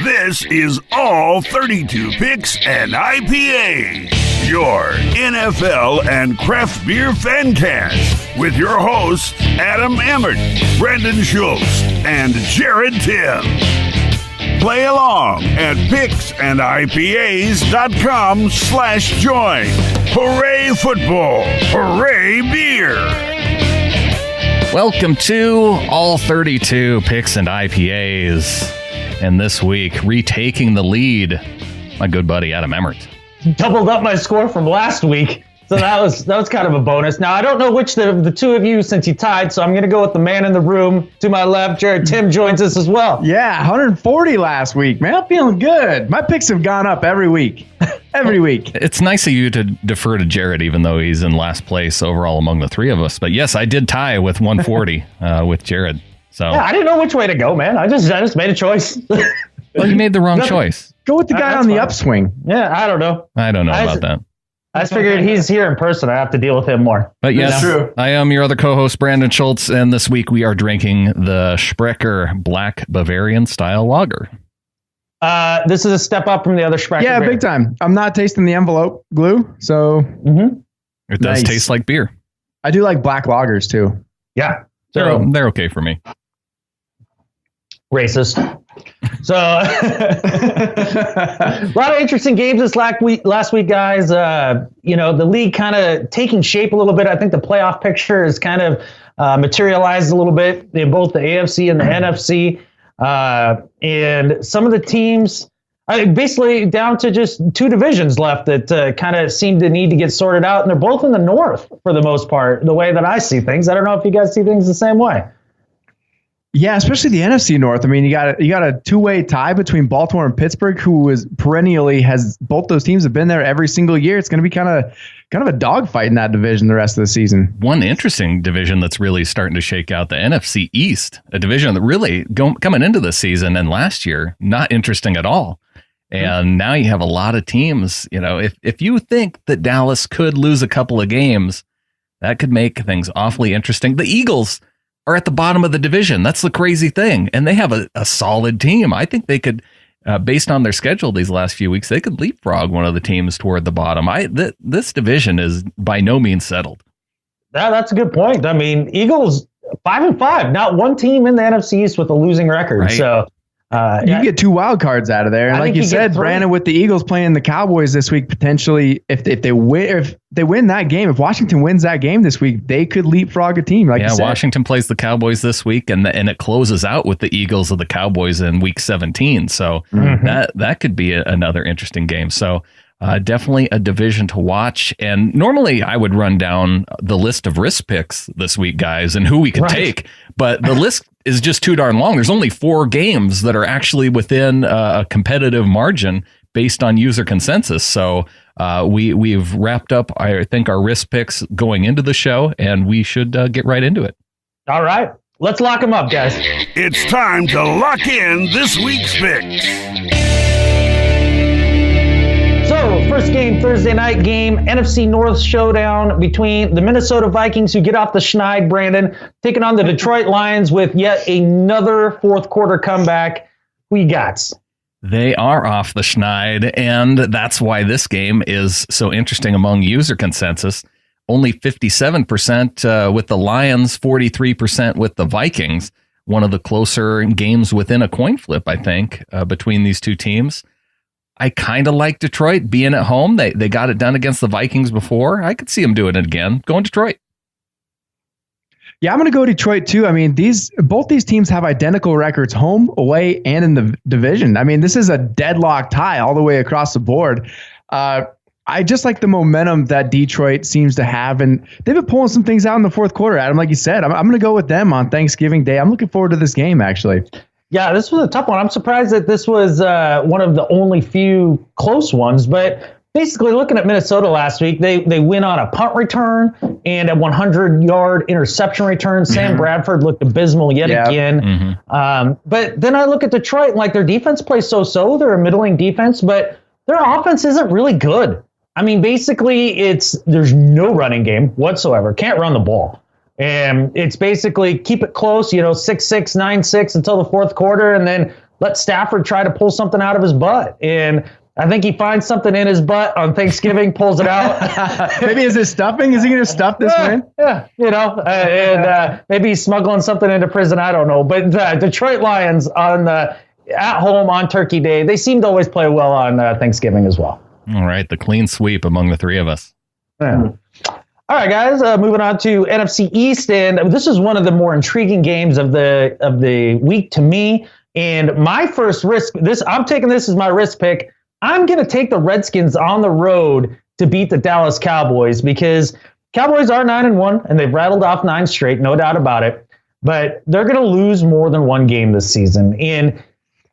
This is All 32 Picks and IPAs, your NFL and craft beer fancast, with your hosts Adam Emmert, Brendan Schultz, and Jared Tim. Play along at picksandIPAs.com/join. Hooray football! Hooray beer! Welcome to All 32 Picks and IPAs. And this week, retaking the lead, my good buddy Adam Emmert. Doubled up my score from last week, so that was kind of a bonus. Now, I don't know which the two of you, since you tied, so I'm going to go with the man in the room. To my left, Jared Tim joins us as well. Yeah, 140 last week, man. I'm feeling good. My picks have gone up every week. Every week. It's nice of you to defer to Jared, even though he's in last place overall among the three of us. But yes, I did tie with 140 with Jared. So yeah, I didn't know which way to go, man. I just made a choice. Well, you made the wrong choice. Go with the guy on the upswing. Yeah, I don't know. I don't know about that. I just figured he's here in person. I have to deal with him more. But yes, true. I am your other co-host, Brandan Schultz, and this week we are drinking the Sprecher Black Bavarian style lager. This is a step up from the other Sprecher. Yeah, big time. I'm not tasting the envelope glue, so it does taste like beer. I do like black lagers too. Yeah, they're okay for me. Racist. So a lot of interesting games this last week, guys. The league kind of taking shape a little bit. I think the playoff picture is kind of materialized a little bit in both the AFC and the NFC. And some of the teams, basically down to just two divisions left that kind of seem to need to get sorted out. And they're both in the North for the most part, the way that I see things. I don't know if you guys see things the same way. Yeah, especially the NFC North. I mean, you got a two-way tie between Baltimore and Pittsburgh, who is perennially both those teams have been there every single year. It's going to be kind of a dogfight in that division the rest of the season. One interesting division that's really starting to shake out, the NFC East, a division that really coming into this season and last year, not interesting at all. And now you have a lot of teams. You know, if you think that Dallas could lose a couple of games, that could make things awfully interesting. The Eagles are at the bottom of the division. That's the crazy thing. And they have a solid team. I think they could, based on their schedule these last few weeks, they could leapfrog one of the teams toward the bottom. This division is by no means settled. That's a good point. I mean, Eagles 5-5, not one team in the NFC East with a losing record. Right. So you get two wild cards out of there. And like you said, Brandon, with the Eagles playing the Cowboys this week, potentially, if they win that game, if Washington wins that game this week, they could leapfrog a team. Like you said. Washington plays the Cowboys this week, and it closes out with the Eagles of the Cowboys in Week 17. So that could be another interesting game. So definitely a division to watch. And normally I would run down the list of risk picks this week, guys, and who we could take. But the list is just too darn long. There's only 4 games that are actually within a competitive margin based on user consensus. So we've wrapped up, I think, our risk picks going into the show, and we should get right into it. All right. Let's lock them up, guys. It's time to lock in this week's picks. So, first game, Thursday night game, NFC North showdown between the Minnesota Vikings, who get off the schneid, Brandon, taking on the Detroit Lions with yet another fourth quarter comeback. Who you got? They are off the schneid, and that's why this game is so interesting among user consensus. Only 57% with the Lions, 43% with the Vikings. One of the closer games within a coin flip, I think, between these two teams. I kind of like Detroit being at home. They got it done against the Vikings before. I could see them doing it again. Going Detroit. Yeah, I'm going to go Detroit too. I mean, both these teams have identical records, home, away, and in the division. I mean, this is a deadlock tie all the way across the board. I just like the momentum that Detroit seems to have, and they've been pulling some things out in the fourth quarter, Adam. Like you said, I'm going to go with them on Thanksgiving Day. I'm looking forward to this game, actually. Yeah, this was a tough one. I'm surprised that this was one of the only few close ones. But basically, looking at Minnesota last week, they win on a punt return and a 100-yard interception return. Sam Bradford looked abysmal yet again. But then I look at Detroit, and like their defense plays so-so. They're a middling defense, but their offense isn't really good. I mean, basically, there's no running game whatsoever. Can't run the ball. And it's basically keep it close, 6-6, 9-6 until the fourth quarter, and then let Stafford try to pull something out of his butt. And I think he finds something in his butt on Thanksgiving, pulls it out. Maybe is it stuffing? Is he going to stuff this win? Yeah, and maybe he's smuggling something into prison. I don't know. But Detroit Lions at home on Turkey Day, they seem to always play well on Thanksgiving as well. All right, the clean sweep among the three of us. Yeah. All right, guys, moving on to NFC East, and this is one of the more intriguing games of the week to me. And my first risk, I'm taking this as my risk pick. I'm going to take the Redskins on the road to beat the Dallas Cowboys because Cowboys are 9-1 and they've rattled off 9 straight, no doubt about it. But they're going to lose more than one game this season. And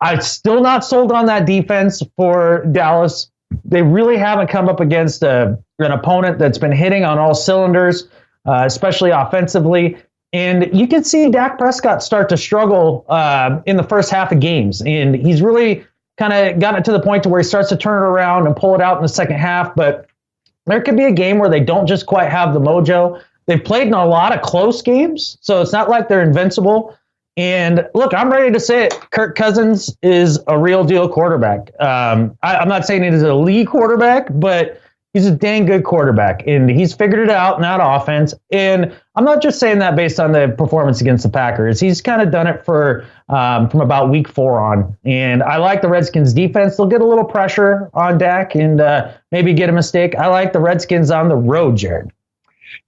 I'm still not sold on that defense for Dallas. They really haven't come up against an opponent that's been hitting on all cylinders, especially offensively. And you can see Dak Prescott start to struggle in the first half of games. And he's really kind of gotten it to the point to where he starts to turn it around and pull it out in the second half. But there could be a game where they don't just quite have the mojo. They've played in a lot of close games, so it's not like they're invincible. And look, I'm ready to say it. Kirk Cousins is a real deal quarterback. I'm not saying he's a elite quarterback, but he's a dang good quarterback, and he's figured it out in that offense. And I'm not just saying that based on the performance against the Packers. He's kind of done it from about week 4 on. And I like the Redskins defense. They'll get a little pressure on Dak and maybe get a mistake. I like the Redskins on the road, Jared.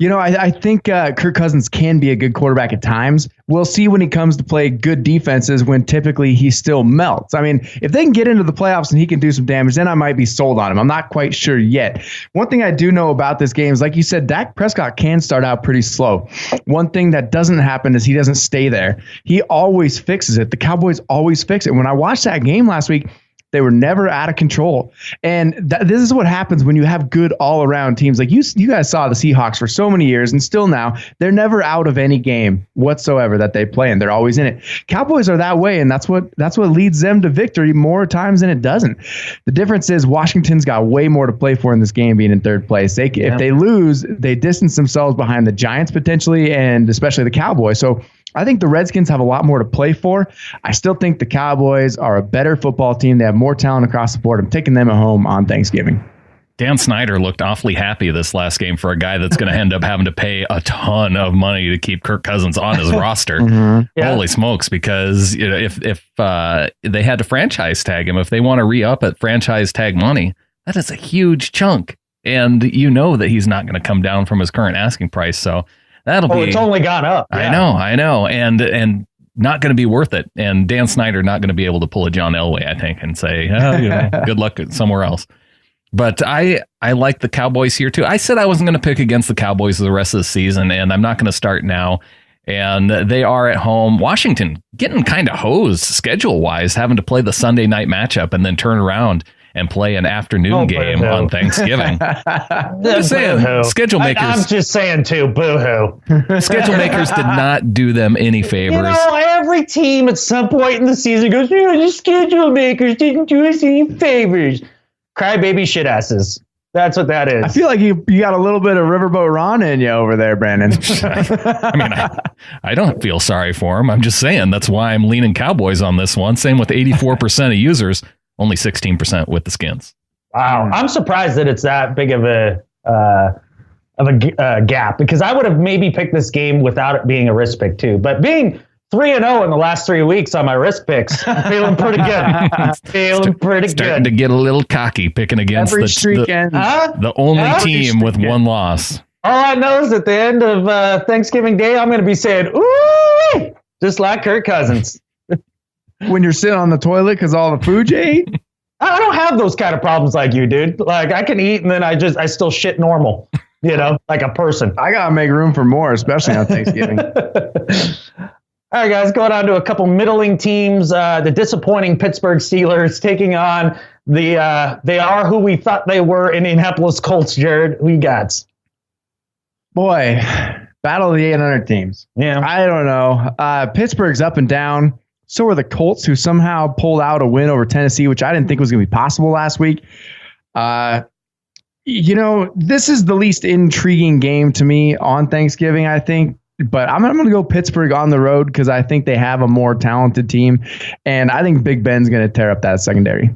I think Kirk Cousins can be a good quarterback at times. We'll see when he comes to play good defenses when typically he still melts. I mean, if they can get into the playoffs and he can do some damage, then I might be sold on him. I'm not quite sure yet. One thing I do know about this game is, like you said, Dak Prescott can start out pretty slow. One thing that doesn't happen is he doesn't stay there. He always fixes it. The Cowboys always fix it. When I watched that game last week, they were never out of control. And this is what happens when you have good all-around teams. Like you guys saw the Seahawks for so many years, and still now, they're never out of any game whatsoever that they play, and they're always in it. Cowboys are that way, and that's what leads them to victory more times than it doesn't. The difference is Washington's got way more to play for in this game, being in third place. If they lose, they distance themselves behind the Giants potentially, and especially the Cowboys. So I think the Redskins have a lot more to play for. I still think the Cowboys are a better football team. They have more talent across the board. I'm taking them at home on Thanksgiving. Dan Snyder looked awfully happy this last game for a guy that's going to end up having to pay a ton of money to keep Kirk Cousins on his roster. Mm-hmm. Yeah. Holy smokes, because if they had to franchise tag him, if they want to re-up at franchise tag money, that is a huge chunk. And that he's not going to come down from his current asking price. So that'll be. It's only gone up. Yeah. I know. And not going to be worth it. And Dan Snyder not going to be able to pull a John Elway, I think, and say, good luck somewhere else. But I like the Cowboys here, too. I said I wasn't going to pick against the Cowboys the rest of the season, and I'm not going to start now. And they are at home. Washington getting kind of hosed schedule-wise, having to play the Sunday night matchup and then turn around and play an afternoon game on Thanksgiving. Just saying, schedule makers. I'm just saying too, boo-hoo. Schedule makers did not do them any favors. Every team at some point in the season goes, the schedule makers didn't do us any favors. Crybaby shit asses. That's what that is. I feel like you got a little bit of Riverboat Ron in you over there, Brandon. I don't feel sorry for him. I'm just saying that's why I'm leaning Cowboys on this one. Same with 84% of users. Only 16% with the Skins. Wow. I'm surprised that it's that big of a gap, because I would have maybe picked this game without it being a risk pick too. But being 3-0 in the last 3 weeks on my risk picks, I'm feeling pretty good. Starting to get a little cocky picking against the only team with one loss. All I know is at the end of Thanksgiving Day, I'm going to be saying, ooh, just like Kirk Cousins. When you're sitting on the toilet because all the food you ate? I don't have those kind of problems like you, dude. Like, I can eat and then I still shit normal, like a person. I got to make room for more, especially on Thanksgiving. All right, guys, going on to a couple middling teams. The disappointing Pittsburgh Steelers taking on they are who we thought they were, Indianapolis Colts. Jared, who you got? Boy, battle of the 800 teams. Yeah. I don't know. Pittsburgh's up and down. So are the Colts, who somehow pulled out a win over Tennessee, which I didn't think was going to be possible last week. This is the least intriguing game to me on Thanksgiving, I think. but I'm going to go Pittsburgh on the road because I think they have a more talented team, and I think Big Ben's going to tear up that secondary.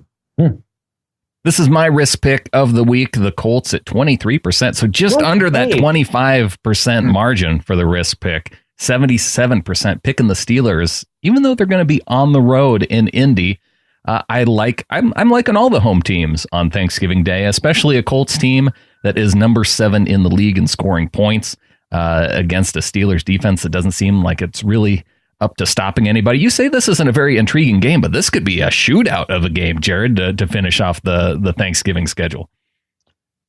This is my risk pick of the week. The Colts at 23%, so just under that 25% margin for the risk pick. 77% picking the Steelers, even though they're going to be on the road in Indy. I'm liking all the home teams on Thanksgiving Day, especially a Colts team that is number 7 in the league in scoring points against a Steelers defense that doesn't seem like it's really up to stopping anybody. You say this isn't a very intriguing game, but this could be a shootout of a game, Gerrad, to finish off the Thanksgiving schedule.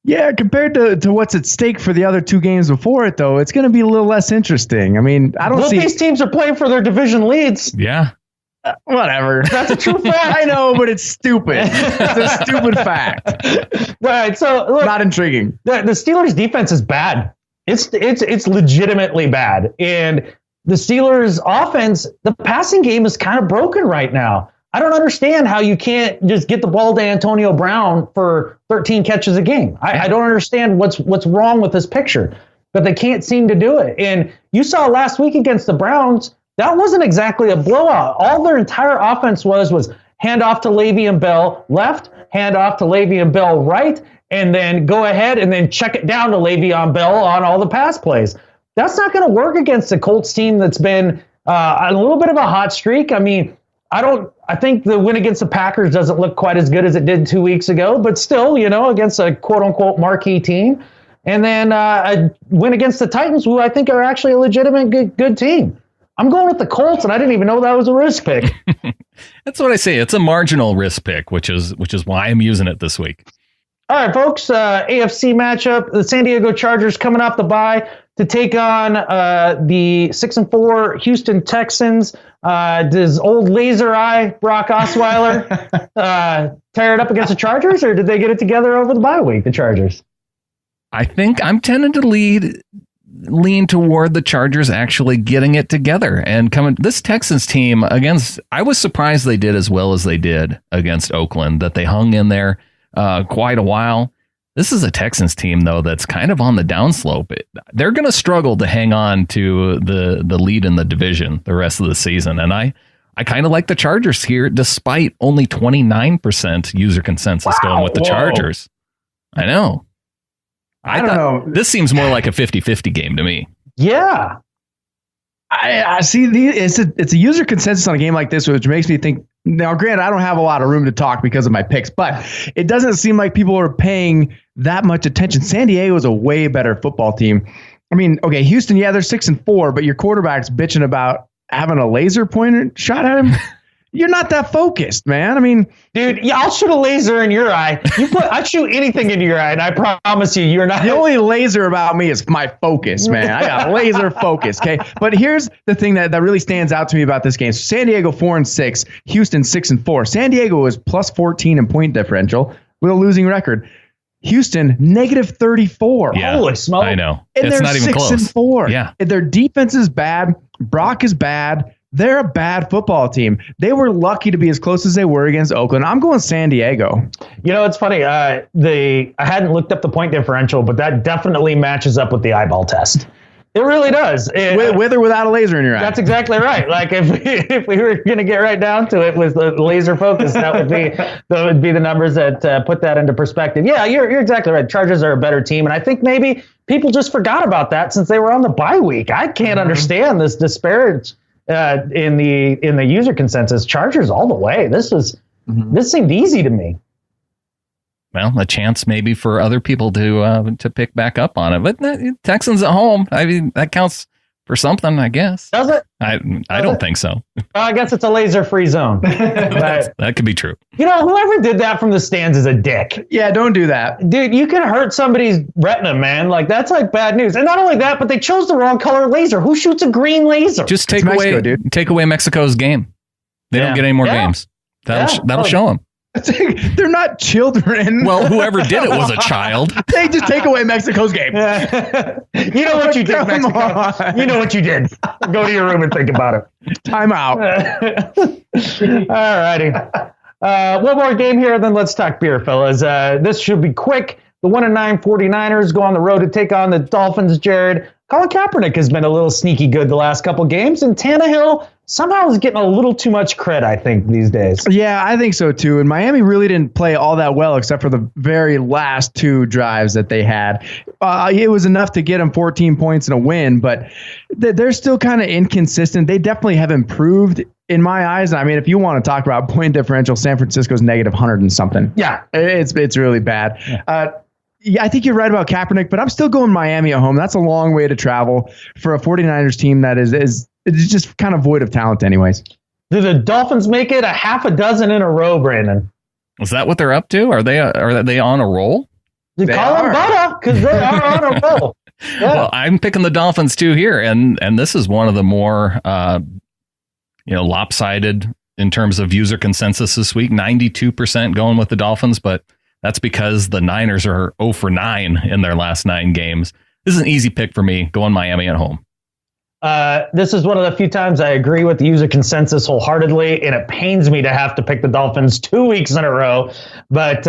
Yeah, compared to what's at stake for the other 2 games before it, though, it's going to be a little less interesting. I mean, I don't see... These teams are playing for their division leads. Yeah. Whatever. That's a true fact. I know, but it's stupid. It's a stupid fact. Right. So look, not intriguing. The Steelers defense is bad. It's legitimately bad. And the Steelers offense, the passing game is kind of broken right now. I don't understand how you can't just get the ball to Antonio Brown for 13 catches a game. I don't understand what's wrong with this picture, but they can't seem to do it. And you saw last week against the Browns, that wasn't exactly a blowout. All their entire offense was hand off to Le'Veon Bell left, hand off to Le'Veon Bell right, and then go ahead and then check it down to Le'Veon Bell on all the pass plays. That's not going to work against a Colts team that's been a little bit of a hot streak. I mean, I think the win against the Packers doesn't look quite as good as it did 2 weeks ago, but still, against a quote-unquote marquee team. And then a win against the Titans, who I think are actually a legitimate good team. I'm going with the Colts, and I didn't even know that was a risk pick. That's what I say. It's a marginal risk pick, which is why I'm using it this week. All right, folks, AFC matchup. The San Diego Chargers coming off the bye to take on the 6-4 Houston Texans. Does old laser eye Brock Osweiler tear it up against the Chargers, or did they get it together over the bye week, the Chargers? I think I'm tending to lean toward the Chargers actually getting it together and coming. This Texans team I was surprised they did as well as they did against Oakland, that they hung in there quite a while. This is a Texans team, though, that's kind of on the downslope. They're going to struggle to hang on to the lead in the division the rest of the season. And I kind of like the Chargers here, despite only 29% user consensus going with the Chargers. I know. I don't know. This seems more like a 50-50 game to me. Yeah. I see. It's a user consensus on a game like this, which makes me think. Now, granted, I don't have a lot of room to talk because of my picks, but it doesn't seem like people are paying that much attention. San Diego is a way better football team. I mean, okay, Houston, yeah, they're 6-4, but your quarterback's bitching about having a laser pointer shot at him. You're not that focused, man. I mean, dude, yeah, I'll shoot a laser in your eye. I'd shoot anything into your eye, and I promise you're not. The only laser about me is my focus, man. I got laser focus, okay? But here's the thing that really stands out to me about this game. So San Diego 4-6, Houston 6-4. San Diego is plus 14 in point differential with a losing record. Houston negative 34. Yeah, holy smoke! I know. And it's they're not even 6-4. Yeah, their defense is bad. Brock is bad. They're a bad football team. They were lucky to be as close as they were against Oakland. I'm going San Diego. It's funny. I hadn't looked up the point differential, but that definitely matches up with the eyeball test. It really does. With or without a laser in your eye. That's exactly right. Like if we were going to get right down to it with the laser focus, that would be the numbers that put that into perspective. Yeah, you're exactly right. Chargers are a better team, and I think maybe people just forgot about that since they were on the bye week. I can't understand this disparage. In the user consensus, Chargers all the way. This seemed easy to me. Well, a chance maybe for other people to pick back up on it, but Texans at home. I mean, that counts for something, I guess. Does it? I don't think so. I guess it's a laser-free zone. That could be true. Whoever did that from the stands is a dick. Yeah, don't do that. Dude, you can hurt somebody's retina, man. Like, that's like bad news. And not only that, but they chose the wrong color laser. Who shoots a green laser? Just take away Mexico's game. They don't get any more games. That'll show them. They're not children. Well, whoever did it was a child. They just take away Mexico's game. You know what you did, Mexico. You know what you did. Go to your room and think about it. Time out. All righty. One more game here, then let's talk beer, fellas. This should be quick. The 1-9 49ers go on the road to take on the Dolphins, Gerrad. A Colin Kaepernick has been a little sneaky good the last couple games, and Tannehill somehow is getting a little too much cred, I think, these days. Yeah, I think so too. And Miami really didn't play all that well except for the very last 2 drives that they had. It was enough to get them 14 points and a win, but they're still kind of inconsistent. They definitely have improved in my eyes. I mean, if you want to talk about point differential, San Francisco's negative 100 and something. Yeah. It's really bad. Yeah, I think you're right about Kaepernick, but I'm still going Miami at home. That's a long way to travel for a 49ers team that is just kind of void of talent anyways. Do the Dolphins make it a half a dozen in a row, Brandon? Is that what they're up to? Are they on a roll? You call them butter because they are on a roll. Yeah. Well, I'm picking the Dolphins too here, and this is one of the more lopsided in terms of user consensus this week. 92% going with the Dolphins, but that's because the Niners are 0 for 9 in their last 9 games. This is an easy pick for me, going Miami at home. This is one of the few times I agree with the user consensus wholeheartedly, and it pains me to have to pick the Dolphins 2 weeks in a row. But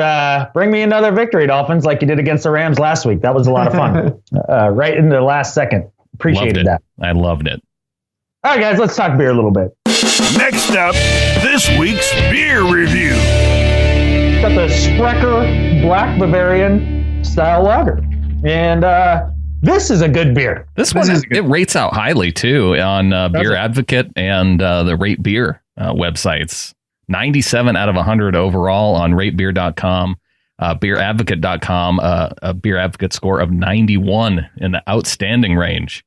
bring me another victory, Dolphins, like you did against the Rams last week. That was a lot of fun. Right in the last second. Appreciated that. I loved it. All right, guys, let's talk beer a little bit. Next up, this week's beer review. Got the Sprecher Black Bavarian style lager. And this is a good beer. This one, it rates out highly, too, on Beer Advocate and the Rate Beer websites. 97 out of 100 overall on ratebeer.com. Beeradvocate.com, a Beer Advocate score of 91 in the outstanding range.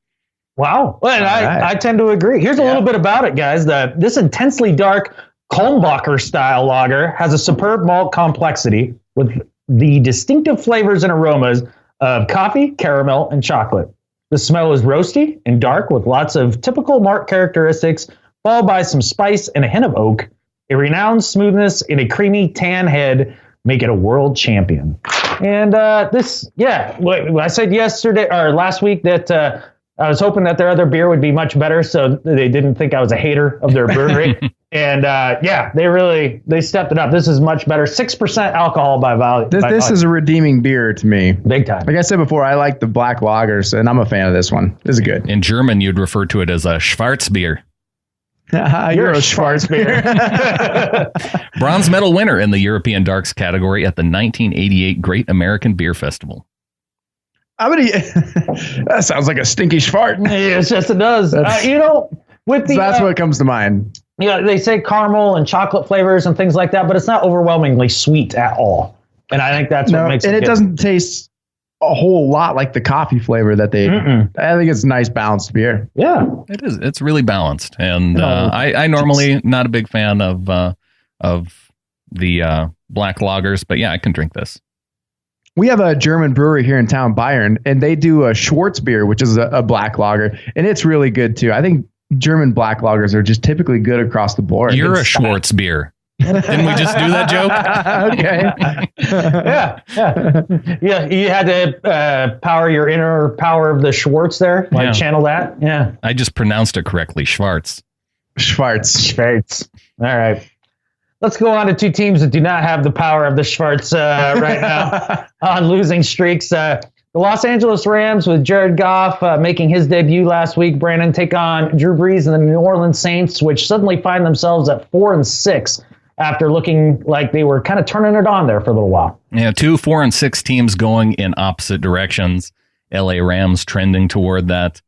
Wow. Well, I tend to agree. Here's a little bit about it, guys. This intensely dark Kulmbacher style lager has a superb malt complexity with the distinctive flavors and aromas of coffee, caramel, and chocolate. The smell is roasty and dark with lots of typical malt characteristics, followed by some spice and a hint of oak. A renowned smoothness and a creamy tan head make it a world champion. And I said last week that I was hoping that their other beer would be much better, so they didn't think I was a hater of their brewery. And they stepped it up. This is much better. 6% alcohol by volume. This is a redeeming beer to me. Big time. Like I said before, I like the black lagers, and I'm a fan of this one. This is good. In German, you'd refer to it as a Schwarzbier. You're a Schwarzbier. Bronze medal winner in the European Darks category at the 1988 Great American Beer Festival. That sounds like a stinky fart. Yes, it does. That's what comes to mind. They say caramel and chocolate flavors and things like that, but it's not overwhelmingly sweet at all. And I think that's what makes it good. And it doesn't taste a whole lot like the coffie flavor that they. I think it's a nice balanced beer. Yeah, it is. It's really balanced, and I normally not a big fan of the black lagers, but yeah, I can drink this. We have a German brewery here in town, Bayern, and they do a Schwarzbier, which is a black lager, and it's really good too. I think German black lagers are just typically good across the board. You're a Schwarzbier. Didn't we just do that joke? Okay. Yeah. You had to power your inner power of the Schwartz there, channel that. Yeah. I just pronounced it correctly. Schwartz. All right. Let's go on to two teams that do not have the power of the Schwartz right now on losing streaks. The Los Angeles Rams with Jared Goff making his debut last week. Brandon take on Drew Brees and the New Orleans Saints, which suddenly find themselves at 4-6 after looking like they were kind of turning it on there for a little while. Yeah, 2 4-6 teams going in opposite directions. LA Rams trending toward that.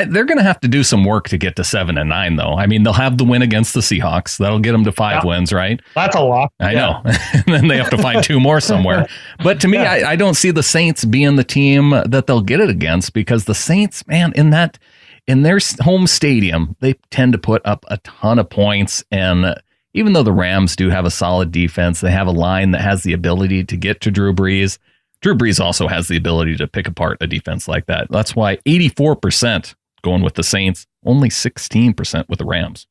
They're going to have to do some work to get to 7-9, though. I mean, they'll have the win against the Seahawks. That'll get them to 5 wins, right? That's a lot. I know. And then they have to find 2 more somewhere. But to me, I don't see the Saints being the team that they'll get it against, because the Saints, man, in their home stadium, they tend to put up a ton of points. And even though the Rams do have a solid defense, they have a line that has the ability to get to Drew Brees. Drew Brees also has the ability to pick apart a defense like that. That's why 84% going with the Saints, only 16% with the Rams.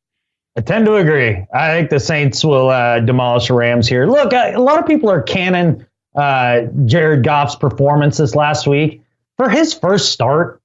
I tend to agree. I think the Saints will demolish the Rams here. Look, a lot of people are canning Jared Goff's performance this last week. For his first start,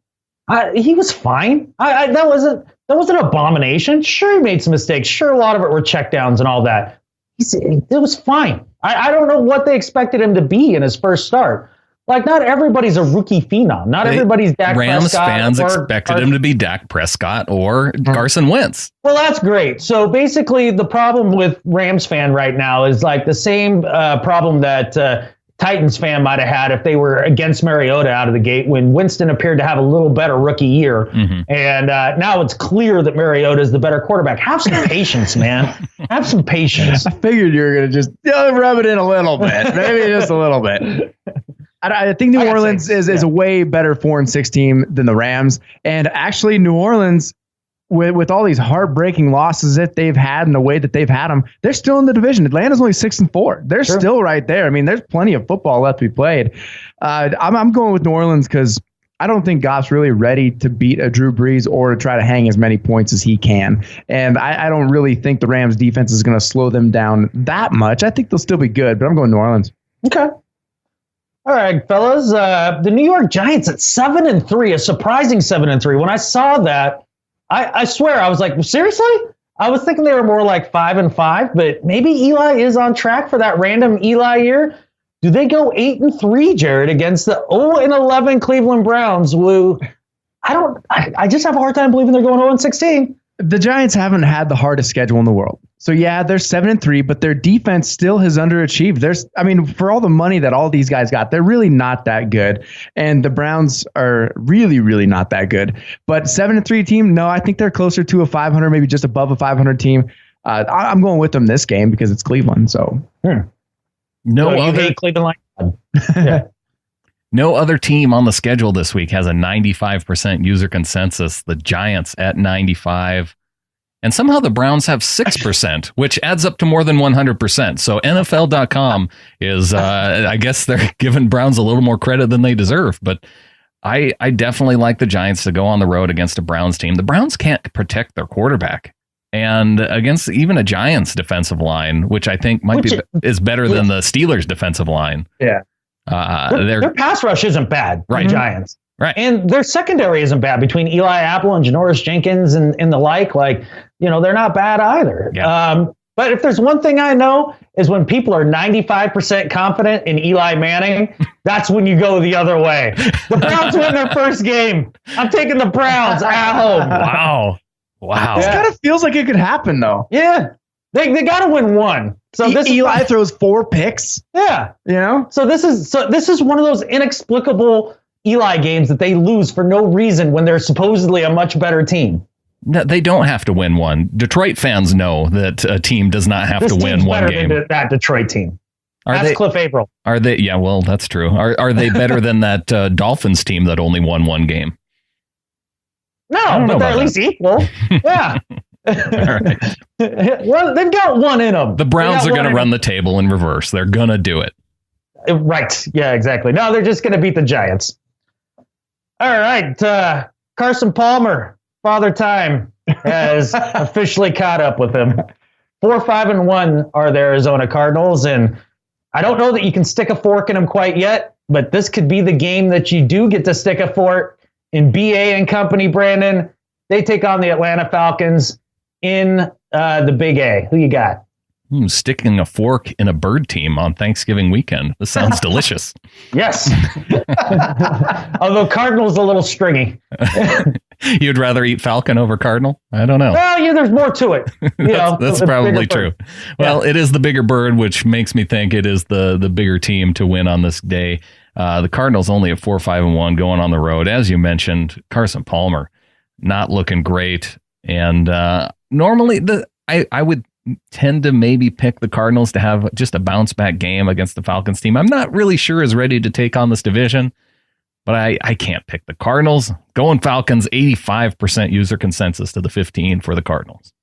he was fine. That wasn't an abomination. Sure, he made some mistakes. Sure, a lot of it were checkdowns and all that. It was fine. I don't know what they expected him to be in his first start. Like, not everybody's a rookie phenom. Not everybody's Dak Rams Prescott. fans expected him to be Dak Prescott or Carson Wentz. Well, that's great. So basically, the problem with Rams fan right now is like the same problem that Titans fan might have had if they were against Mariota out of the gate when Winston appeared to have a little better rookie year. Mm-hmm. And now it's clear that Mariota is the better quarterback. Have some patience, man. Have some patience. I figured you were going to just rub it in a little bit. Maybe just a little bit. I think New Orleans is a way better 4-6 team than the Rams. And actually, New Orleans, with all these heartbreaking losses that they've had and the way that they've had them, they're still in the division. Atlanta's only 6-4. They're still right there. I mean, there's plenty of football left to be played. I'm going with New Orleans because I don't think Goff's really ready to beat a Drew Brees or to try to hang as many points as he can. And I don't really think the Rams defense is going to slow them down that much. I think they'll still be good, but I'm going New Orleans. Okay. All right, fellas. The New York Giants at 7-3, a surprising 7-3. When I saw that, I swear, I was like, seriously? I was thinking they were more like 5-5, but maybe Eli is on track for that random Eli year. Do they go 8-3, Gerrad, against the 0-11 Cleveland Browns? Who I just have a hard time believing they're going 0-16. The Giants haven't had the hardest schedule in the world. So yeah, they're 7-3, but their defense still has underachieved. For all the money that all these guys got, they're really not that good. And the Browns are really, really not that good. But 7-3 team, no, I think they're closer to a 500, maybe just above a 500 team. I'm going with them this game because it's Cleveland. So no other Cleveland yeah. No other team on the schedule this week has a 95% user consensus. The Giants at 95%. And somehow the Browns have 6%, which adds up to more than 100%. So NFL.com is, I guess they're giving Browns a little more credit than they deserve. But I definitely like the Giants to go on the road against a Browns team. The Browns can't protect their quarterback. And against even a Giants defensive line, which I think is better than the Steelers defensive line. Yeah. Their pass rush isn't bad, right? Giants. Right. And their secondary isn't bad between Eli Apple and Janoris Jenkins and the like. Like, they're not bad either. Yeah. But if there's one thing I know is when people are 95% confident in Eli Manning, that's when you go the other way. The Browns win their first game. I'm taking the Browns at home. Wow. This kind of feels like it could happen, though. Yeah. They got to win one. So Eli throws 4 picks. Yeah. So this is one of those inexplicable Eli games that they lose for no reason when they're supposedly a much better team. No, they don't have to win one. Detroit fans know that a team does not have to win one game. Than that Detroit team. That's Cliff Averill. Are they? Yeah, well, that's true. Are they better than that Dolphins team that only won one game? No, but they're at least equal. Yeah. All right. Well, they've got one in them. The Browns are going to run the table in reverse. They're going to do it. Right. Yeah, exactly. No, they're just going to beat the Giants. All right. Carson Palmer, Father Time, has officially caught up with him. 4-5-1 are the Arizona Cardinals, and I don't know that you can stick a fork in them quite yet, but this could be the game that you do get to stick a fork in. BA and company, Brandon, they take on the Atlanta Falcons in the Big A. Who you got? Sticking a fork in a bird team on Thanksgiving weekend. This sounds delicious. Yes. Although Cardinal's a little stringy. You'd rather eat Falcon over Cardinal? I don't know. Well, yeah, there's more to it. That's probably true. Well, it is the bigger bird, which makes me think it is the bigger team to win on this day. The Cardinals only at 4-5-1 going on the road. As you mentioned, Carson Palmer not looking great. And normally I would tend to maybe pick the Cardinals to have just a bounce back game against the Falcons team. I'm not really sure is ready to take on this division, but I can't pick the Cardinals. Going Falcons, 85% user consensus to the 15 for the Cardinals.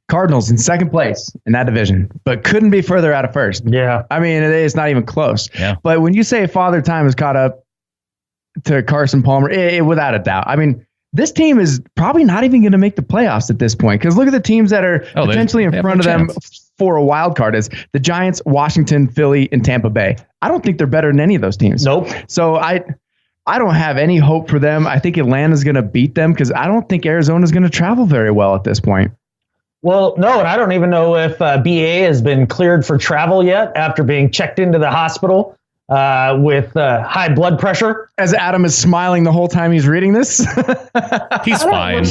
Cardinals in second place in that division, but couldn't be further out of first. Yeah. I mean, it's not even close. Yeah. But when you say Father Time has caught up to Carson Palmer, without a doubt. I mean, this team is probably not even going to make the playoffs at this point, because look at the teams that are potentially in front of them for a wild card is the Giants, Washington, Philly, and Tampa Bay. I don't think they're better than any of those teams. Nope. So I don't have any hope for them. I think Atlanta's going to beat them because I don't think Arizona's going to travel very well at this point. Well, no, and I don't even know if BA has been cleared for travel yet after being checked into the hospital with high blood pressure. As Adam is smiling the whole time he's reading this. He's fine.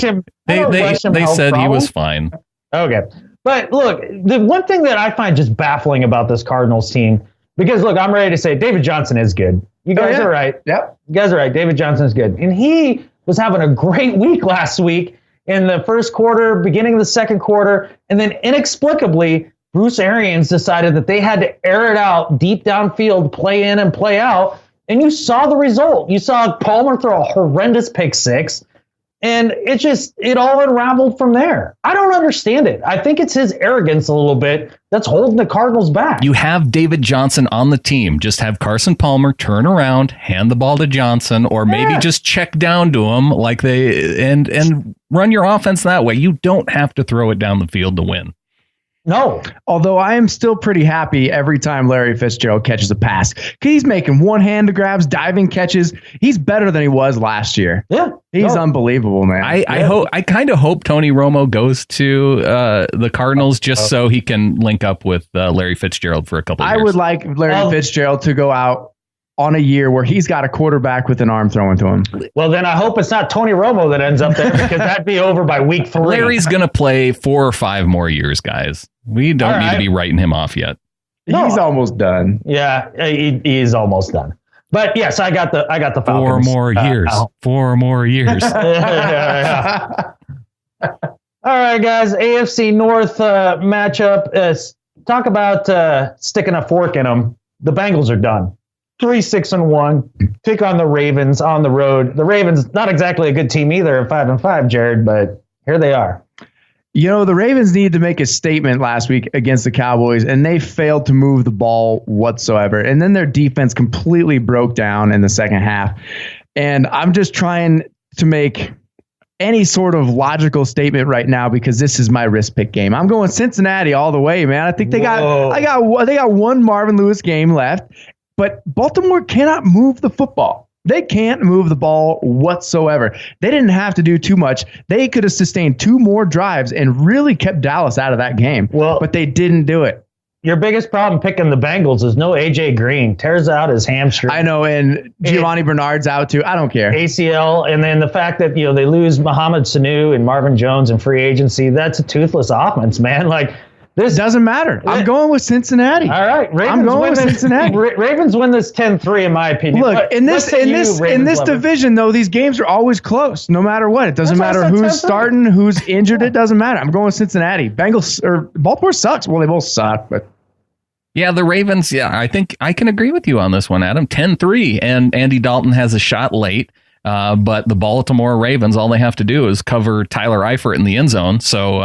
They said he was fine. Okay. But look, the one thing that I find just baffling about this Cardinals team, because look, I'm ready to say David Johnson is good. You guys are right. Yep. You guys are right. David Johnson is good. And he was having a great week last week in the first quarter, beginning of the second quarter. And then inexplicably, Bruce Arians decided that they had to air it out deep downfield, play in and play out. And you saw the result. You saw Palmer throw a horrendous pick six. And it all unraveled from there. I don't understand it. I think it's his arrogance a little bit that's holding the Cardinals back. You have David Johnson on the team. Just have Carson Palmer turn around, hand the ball to Johnson, or maybe just check down to him like and run your offense that way. You don't have to throw it down the field to win. No. Although I am still pretty happy every time Larry Fitzgerald catches a pass. He's making one-handed grabs, diving catches. He's better than he was last year. Yeah. He's unbelievable, man. I kind of hope Tony Romo goes to the Cardinals just so he can link up with Larry Fitzgerald for a couple of years. I would like Larry Fitzgerald to go out on a year where he's got a quarterback with an arm throwing to him. Well, then I hope it's not Tony Romo that ends up there because that'd be over by week 3. Larry's going to play 4 or 5 more years, guys. We don't need to be writing him off yet. He's almost done. Yeah, he's almost done. But yes, I got the Falcons. 4 more years. 4 more years. Yeah. All right, guys. AFC North matchup. Talk about sticking a fork in them. The Bengals are done. 3-6-1. Pick on the Ravens on the road. The Ravens, not exactly a good team either, 5-5, Jared, but here they are. You know, the Ravens needed to make a statement last week against the Cowboys, and they failed to move the ball whatsoever. And then their defense completely broke down in the second half. And I'm just trying to make any sort of logical statement right now because this is my risk pick game. I'm going Cincinnati all the way, man. I think they got one Marvin Lewis game left. But Baltimore cannot move the football. They can't move the ball whatsoever. They didn't have to do too much. They could have sustained 2 more drives and really kept Dallas out of that game. But they didn't do it. Your biggest problem picking the Bengals is no A.J. Green. Tears out his hamstring. I know, and Giovanni Bernard's out too. I don't care. ACL, and then the fact that they lose Mohamed Sanu and Marvin Jones in free agency, that's a toothless offense, man. Like, this doesn't matter. I'm going with Cincinnati. All right, I'm going with Cincinnati. Ravens win this 10-3 in my opinion. Look, in this division though, these games are always close, no matter what. It doesn't matter who's starting, who's injured. It doesn't matter. I'm going with Cincinnati. Baltimore sucks. Well, they both suck, but. Yeah, the Ravens. Yeah, I think I can agree with you on this one, Adam. 10-3, and Andy Dalton has a shot late. But the Baltimore Ravens, all they have to do is cover Tyler Eifert in the end zone. So,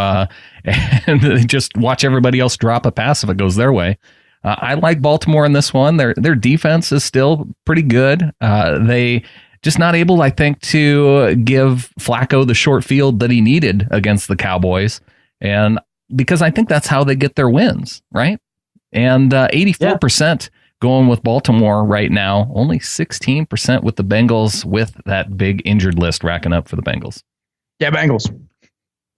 and they just watch everybody else drop a pass if it goes their way. I like Baltimore in this one. Their defense is still pretty good. They just not able, I think, to give Flacco the short field that he needed against the Cowboys. And because I think that's how they get their wins, right? And 84%. Going with Baltimore right now, only 16% with the Bengals with that big injured list racking up for the Bengals. Yeah, Bengals.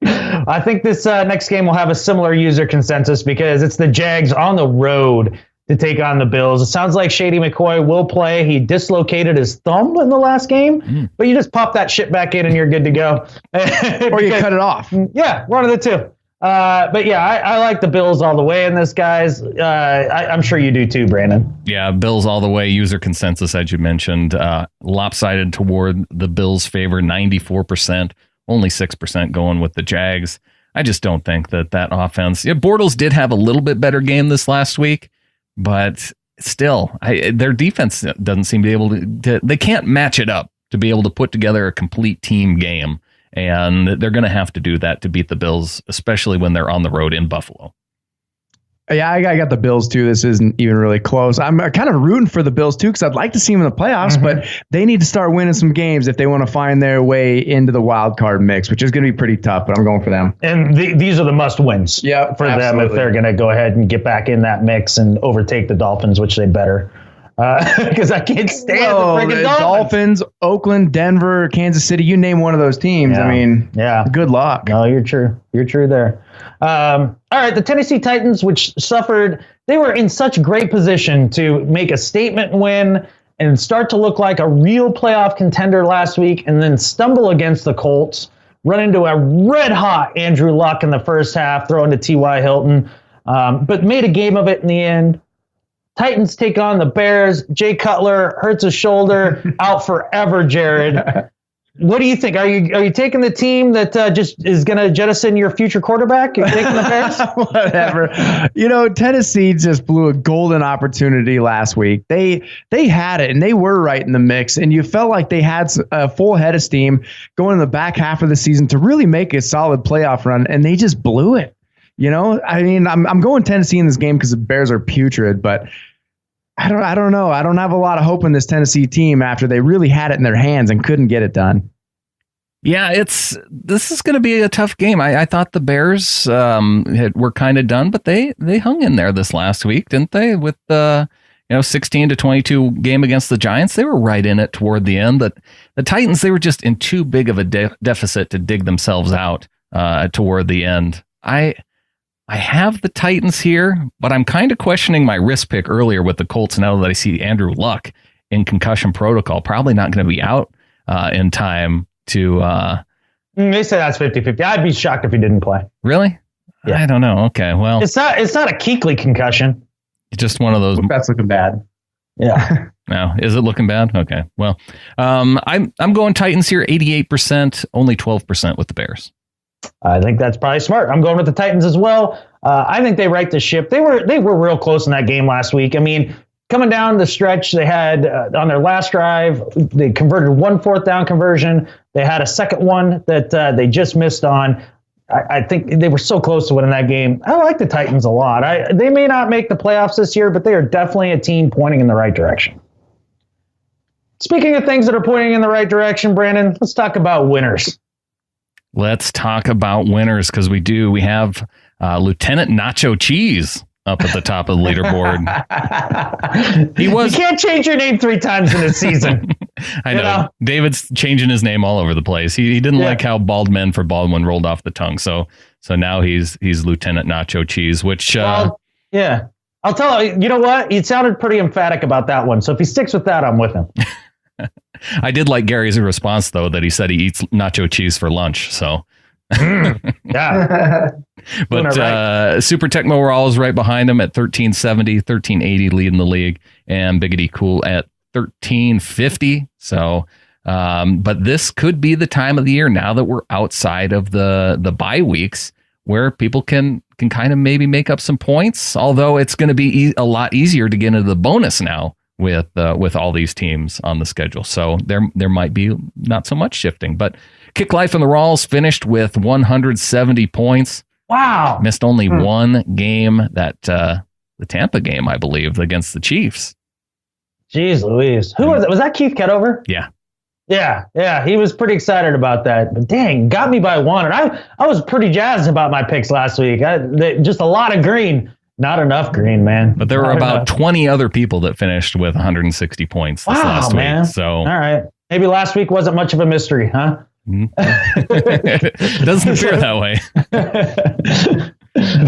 I think this next game will have a similar user consensus because it's the Jags on the road to take on the Bills. It sounds like Shady McCoy will play. He dislocated his thumb in the last game, but you just pop that shit back in and you're good to go. Or you cut it off. Yeah, one of the two. But yeah, I like the Bills all the way in this, guys. I'm sure you do too, Brandon. Yeah, Bills all the way. User consensus, as you mentioned, lopsided toward the Bills' favor, 94%, only 6% going with the Jags. I just don't think that offense. Yeah, Bortles did have a little bit better game this last week, but still, their defense doesn't seem to be able to. They can't match it up to be able to put together a complete team game. And they're going to have to do that to beat the Bills, especially when they're on the road in Buffalo. Yeah, I got the Bills too. This isn't even really close. I'm kind of rooting for the Bills too because I'd like to see them in the playoffs, but they need to start winning some games if they want to find their way into the wild card mix, which is going to be pretty tough, but I'm going for them. And these are the must wins for them if they're going to go ahead and get back in that mix and overtake the Dolphins, which they better. because I can't stand the freaking Dolphins, Oakland, Denver, Kansas City. You name one of those teams. Yeah. I mean, good luck. No, you're true. You're true there. All right, the Tennessee Titans, which suffered, they were in such great position to make a statement win and start to look like a real playoff contender last week, and then stumble against the Colts, run into a red-hot Andrew Luck in the first half, throwing to T.Y. Hilton, but made a game of it in the end. Titans take on the Bears. Jay Cutler hurts his shoulder, out forever, Gerrad. What do you think? Are you taking the team that just is going to jettison your future quarterback? You're taking the Bears? Whatever. Tennessee just blew a golden opportunity last week. They had it, and they were right in the mix, and you felt like they had a full head of steam going in the back half of the season to really make a solid playoff run, and they just blew it. I mean, I'm going Tennessee in this game because the Bears are putrid, but I don't know. I don't have a lot of hope in this Tennessee team after they really had it in their hands and couldn't get it done. Yeah, this is going to be a tough game. I thought the Bears were kind of done, but they hung in there this last week, didn't they? With the 16-22 game against the Giants, they were right in it toward the end. The Titans, they were just in too big of a deficit to dig themselves out toward the end. I have the Titans here, but I'm kind of questioning my risk pick earlier with the Colts now that I see Andrew Luck in concussion protocol. Probably not going to be out in time to... They say that's 50-50. I'd be shocked if he didn't play. Really? Yeah. I don't know. Okay, well... It's not a Kuechly concussion. Just one of those... That's looking bad. Yeah. No, is it looking bad? Okay, well, I'm going Titans here, 88%, only 12% with the Bears. I think that's probably smart. I'm going with the Titans as well. I think they right the ship. They were real close in that game last week. I mean, coming down the stretch, they had on their last drive, they converted 1 4th down conversion. They had a second one that they just missed on. I think they were so close to winning that game. I like the Titans a lot. They may not make the playoffs this year, but they are definitely a team pointing in the right direction. Speaking of things that are pointing in the right direction, Brandon, let's talk about winners. Let's talk about winners because we have Lieutenant Nacho Cheese up at the top of the leaderboard. You can't change your name 3 times in a season. I know. David's changing his name all over the place. He didn't like how Bald Men for Baldwin rolled off the tongue. So now he's Lieutenant Nacho Cheese, which I'll tell you, you know what? He sounded pretty emphatic about that one. So if he sticks with that, I'm with him. I did like Gary's response, though, that he said he eats nacho cheese for lunch. So, yeah. But Super Tecmo Morale is right behind him at 1370, 1380 leading the league, and Biggity Cool at 1350. So, but this could be the time of the year now that we're outside of the bye weeks where people can kind of maybe make up some points. Although it's going to be a lot easier to get into the bonus now with all these teams on the schedule. So there might be not so much shifting, but Kick Life in the Rawls finished with 170 points. Wow. Missed only one game, that the Tampa game, I believe, against the Chiefs. Jeez Louise. Who was it? Was that Keith Ketover? Yeah. Yeah. He was pretty excited about that. But dang, got me by one. And I was pretty jazzed about my picks last week. Just a lot of green. Not enough green, man. But there were about 20 other people that finished with 1160 points this last week. So all right. Maybe last week wasn't much of a mystery, huh? Doesn't appear that way.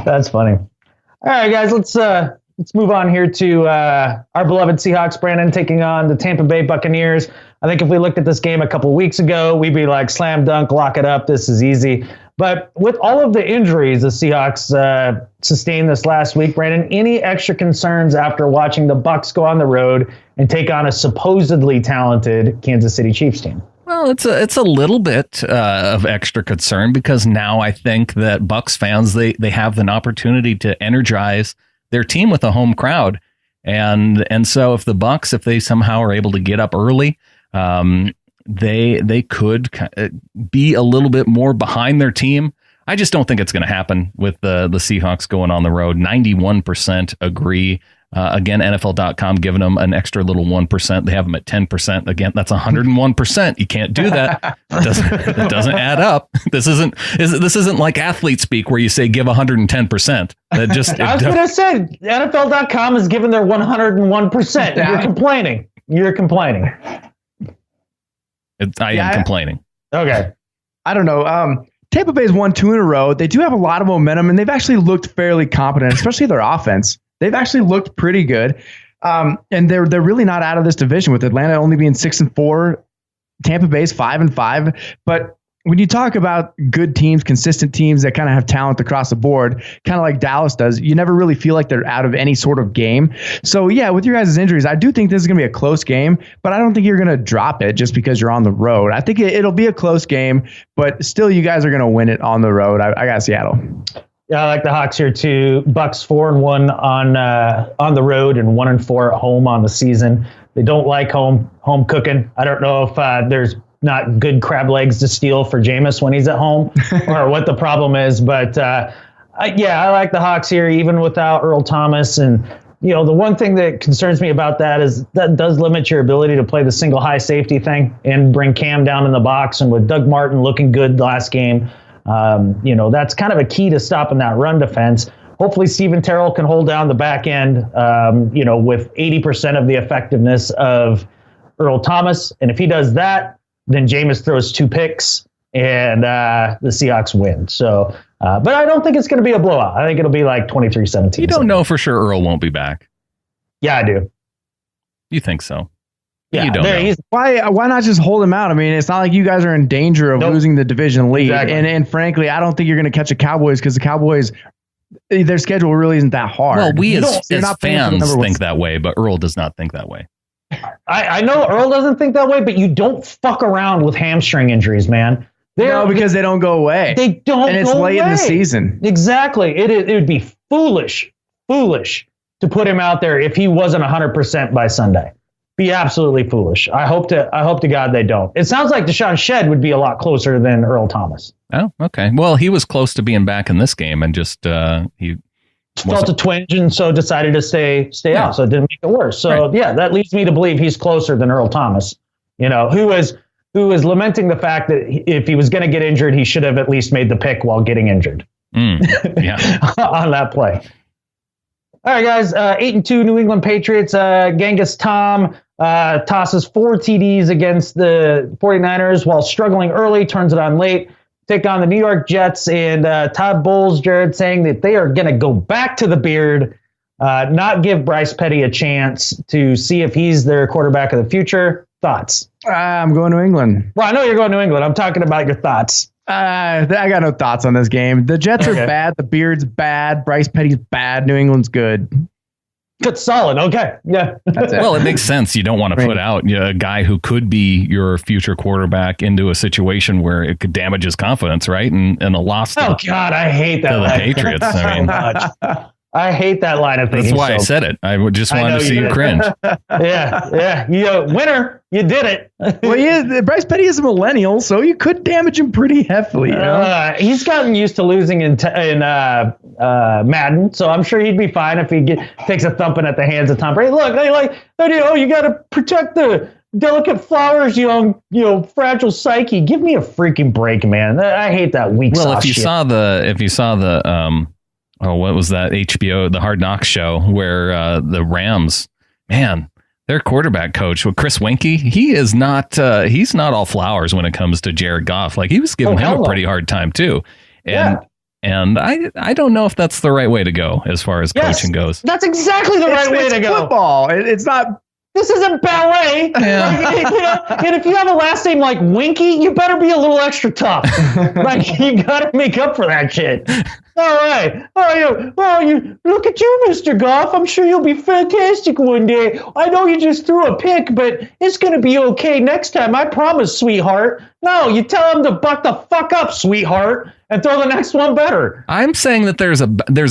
That's funny. All right, guys, let's move on here to our beloved Seahawks, Brandon, taking on the Tampa Bay Buccaneers. I think if we looked at this game a couple weeks ago, we'd be like, slam dunk, lock it up. This is easy. But with all of the injuries the Seahawks sustained this last week, Brandon, any extra concerns after watching the Bucs go on the road and take on a supposedly talented Kansas City Chiefs team? Well, it's a little bit of extra concern because now I think that Bucs fans, they have an opportunity to energize their team with a home crowd. And so if the Bucs, if they somehow are able to get up early, they could be a little bit more behind their team. I just don't think it's going to happen with the Seahawks going on the road. 91% agree Again, NFL.com giving them an extra little 1%. They have them at 10%. Again, that's 101%. You can't do that. It doesn't add up. This isn't like athlete speak where you say give 110%. I was going to say NFL.com is giving their 101%. Yeah. You're complaining. I am complaining. Okay. I don't know. Tampa Bay's won 2 in a row. They do have a lot of momentum, and they've actually looked fairly competent, especially their offense. They've actually looked pretty good. And they're really not out of this division, with Atlanta only being 6-4, Tampa Bay's 5-5. But when you talk about good teams, consistent teams that kind of have talent across the board, kind of like Dallas does, you never really feel like they're out of any sort of game. So yeah, with your guys' injuries, I do think this is going to be a close game, but I don't think you're going to drop it just because you're on the road. I think it'll be a close game, but still you guys are going to win it on the road. I got Seattle. Yeah, I like the Hawks here too. Bucks 4-1 on the road and 1-4 at home on the season. They don't like home cooking. I don't know if there's not good crab legs to steal for Jameis when he's at home or what the problem is. But I like the Hawks here, even without Earl Thomas. And, the one thing that concerns me about that is that does limit your ability to play the single high safety thing and bring Cam down in the box. And with Doug Martin looking good last game, that's kind of a key to stopping that run defense. Hopefully Steven Terrell can hold down the back end, with 80% of the effectiveness of Earl Thomas. And if he does that, then Jameis throws 2 picks and the Seahawks win. So, but I don't think it's going to be a blowout. I think it'll be like 23-17. You don't know for sure Earl won't be back. Yeah, I do. You think so? Yeah, you don't know. Why not just hold him out? I mean, it's not like you guys are in danger of losing the division lead. Exactly. And frankly, I don't think you're going to catch the Cowboys because the Cowboys, their schedule really isn't that hard. Well, we as fans think that way, but Earl does not think that way. I know Earl doesn't think that way, but you don't fuck around with hamstring injuries, man. Because they don't go away. They don't, and it's go late away. In the season. Exactly. It would be foolish to put him out there if he wasn't 100% by Sunday. Be absolutely foolish. I hope to God they don't. It sounds like Deshaun Shedd would be a lot closer than Earl Thomas. Oh, okay. Well, he was close to being back in this game, and just he felt a twinge and so decided to stay out, so it didn't make it worse. So yeah, that leads me to believe he's closer than Earl Thomas, who was lamenting the fact that if he was going to get injured, he should have at least made the pick while getting injured. Yeah, on that play. All right, guys, 8-2 New England Patriots. Genghis Tom tosses 4 TDs against the 49ers while struggling early, turns it on late. Take on the New York Jets, and Todd Bowles, Gerrad, saying that they are going to go back to the beard, not give Bryce Petty a chance to see if he's their quarterback of the future. Thoughts? I'm going to England. Well, I know you're going to England. I'm talking about your thoughts. I got no thoughts on this game. The Jets are bad. The beard's bad. Bryce Petty's bad. New England's good. Good, solid. Okay. Yeah. That's it. Well, it makes sense. You don't want to put out a guy who could be your future quarterback into a situation where it could damage his confidence, right? And a loss to God, I hate that to the Patriots. I mean, I hate that line of thinking. That's why I said it. I just wanted to see you cringe. Yeah. Winner. You did it. Well, yeah, Bryce Petty is a millennial, so you could damage him pretty heavily. He's gotten used to losing in Madden, so I'm sure he'd be fine if he takes a thumping at the hands of Tom Brady. Look, you got to protect the delicate flowers, fragile psyche. Give me a freaking break, man. I hate that weak sauce shit. Well, if you saw the what was that HBO, the Hard Knocks show where the Rams, man, their quarterback coach, Chris Weinke, he is not he's not all flowers when it comes to Jared Goff. Like, he was giving him a pretty hard time too. And I don't know if that's the right way to go as far as coaching goes. That's exactly the right way to go. Football. It's not. This isn't ballet. Yeah. And if you have a last name like Winky, you better be a little extra tough. You got to make up for that shit. All right. You look at you, Mr. Goff. I'm sure you'll be fantastic one day. I know you just threw a pick, but it's going to be okay next time. I promise, sweetheart. No, you tell him to buck the fuck up, sweetheart, and throw the next one better. I'm saying that there's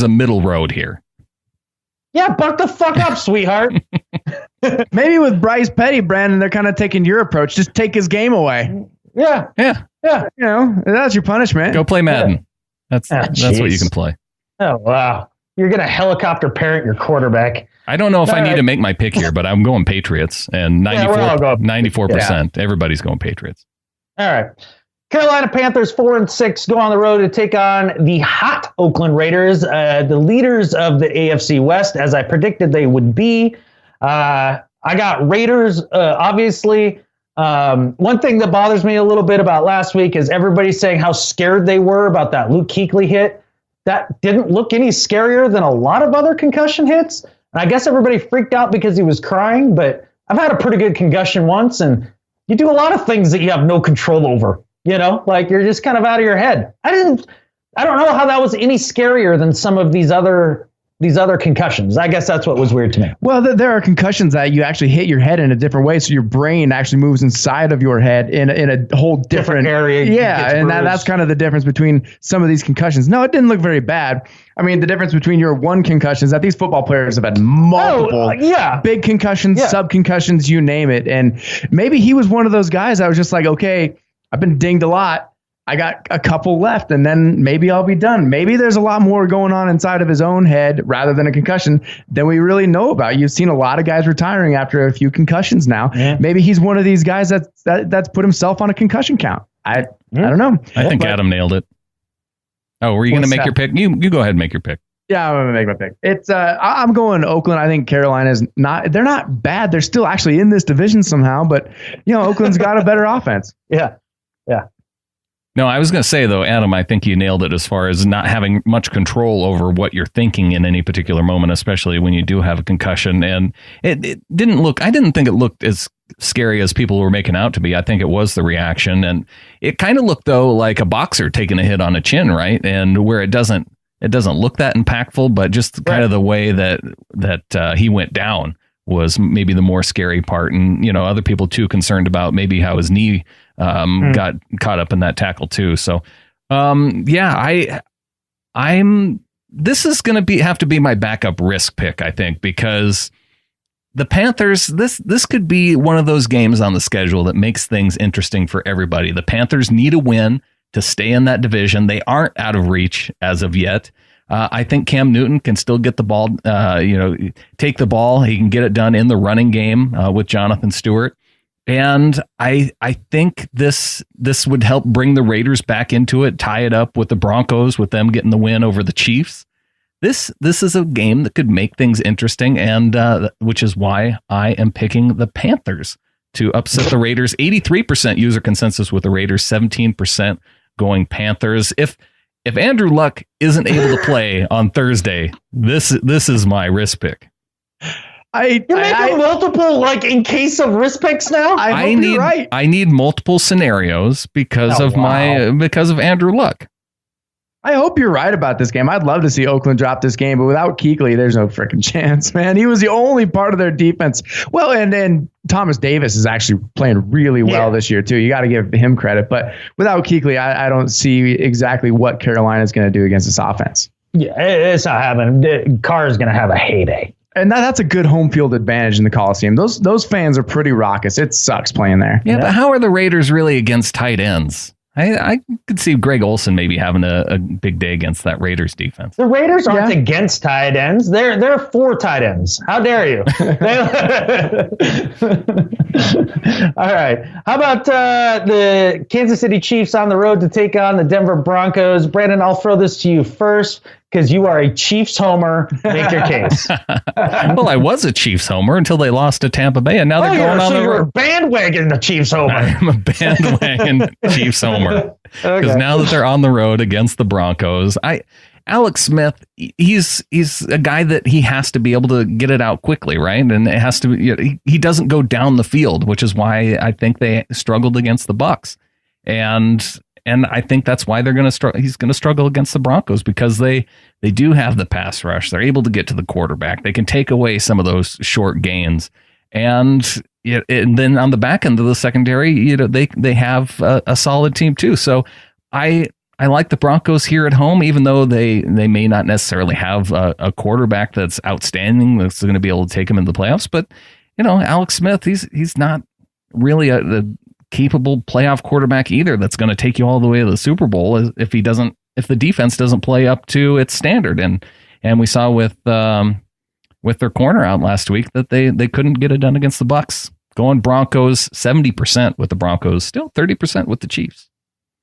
a middle road here. Yeah, buck the fuck up, sweetheart. Maybe with Bryce Petty, Brandon, they're kind of taking your approach. Just take his game away. Yeah. That's your punishment. Go play Madden. That's what you can play. Oh, wow. You're going to helicopter parent your quarterback. I don't know if I need to make my pick here, but I'm going Patriots, and 94%. Everybody's going Patriots. All right. Carolina Panthers 4-6 go on the road to take on the hot Oakland Raiders, the leaders of the AFC West, as I predicted they would be. I got Raiders, obviously. One thing that bothers me a little bit about last week is everybody saying how scared they were about that Luke Kuechly hit. That didn't look any scarier than a lot of other concussion hits. And I guess everybody freaked out because he was crying, but I've had a pretty good concussion once, and you do a lot of things that you have no control over. You know, like you're just kind of out of your head. I don't know how that was any scarier than some of these other concussions. I guess that's what was weird to me. Well, there are concussions that you actually hit your head in a different way, so your brain actually moves inside of your head in a whole different area. Yeah, and that's kind of the difference between some of these concussions. No, it didn't look very bad. I mean, the difference between your one concussion is that these football players have had multiple big concussions, sub-concussions, you name it. And maybe he was one of those guys that was just like, okay, I've been dinged a lot. I got a couple left, and then maybe I'll be done. Maybe there's a lot more going on inside of his own head rather than a concussion than we really know about. You've seen a lot of guys retiring after a few concussions now. Yeah. Maybe he's one of these guys that's put himself on a concussion count. I don't know. I think Adam nailed it. Oh, were you going to make your pick? You go ahead and make your pick. Yeah, I'm going to make my pick. It's I'm going Oakland. I think Carolina's they're not bad. They're still actually in this division somehow, but Oakland's got a better offense. Yeah. No, I was going to say, though, Adam, I think you nailed it as far as not having much control over what you're thinking in any particular moment, especially when you do have a concussion. And it didn't look, I didn't think it looked as scary as people were making out to be. I think it was the reaction. And it kind of looked, though, like a boxer taking a hit on a chin, right? And where it doesn't look that impactful, but just kind of the way that he went down was maybe the more scary part. And, other people too concerned about maybe how his knee got caught up in that tackle too. So, this is going to have to be my backup risk pick, I think, because the Panthers, this could be one of those games on the schedule that makes things interesting for everybody. The Panthers need a win to stay in that division. They aren't out of reach as of yet. I think Cam Newton can still get the ball, take the ball. He can get it done in the running game with Jonathan Stewart. And I think this would help bring the Raiders back into it, tie it up with the Broncos, with them getting the win over the Chiefs. This is a game that could make things interesting, and which is why I am picking the Panthers to upset the Raiders. 83% user consensus with the Raiders, 17% going Panthers. If Andrew Luck isn't able to play on Thursday, this is my risk pick. You're making multiple, in case of risk picks now? You're right. I need multiple scenarios because of Andrew Luck. I hope you're right about this game. I'd love to see Oakland drop this game, but without Kuechly, there's no freaking chance, man. He was the only part of their defense. Well, and Thomas Davis is actually playing really well this year, too. You got to give him credit. But without Kuechly, I don't see exactly what Carolina's going to do against this offense. Yeah, it's not happening. Carr is going to have a heyday. And that's a good home field advantage in the Coliseum. Those fans are pretty raucous. It sucks playing there. Yeah, but how are the Raiders really against tight ends? I could see Greg Olsen maybe having a big day against that Raiders defense. The Raiders aren't against tight ends. They're for tight ends. How dare you? All right. How about the Kansas City Chiefs on the road to take on the Denver Broncos? Brandon, I'll throw this to you first because you are a Chiefs homer. Make your case. Well, I was a Chiefs homer until they lost to Tampa Bay, and now they're going on the road. Bandwagon the Chiefs homer. I'm a bandwagon Chiefs homer because now that they're on the road against the Broncos, Alex Smith, he's a guy that he has to be able to get it out quickly, right? And it has to he doesn't go down the field, which is why I think they struggled against the Bucs, and I think that's why they're going to struggle. He's going to struggle against the Broncos because they do have the pass rush. They're able to get to the quarterback. They can take away some of those short gains, and then on the back end of the secondary, they have a solid team too. So I like the Broncos here at home, even though they may not necessarily have a quarterback that's outstanding that's going to be able to take them into the playoffs. But Alex Smith, he's not really a capable playoff quarterback either that's going to take you all the way to the Super Bowl if the defense doesn't play up to its standard. And we saw with with their corner out last week that they couldn't get it done against the Bucs. Going Broncos 70% with the Broncos, still 30% with the Chiefs.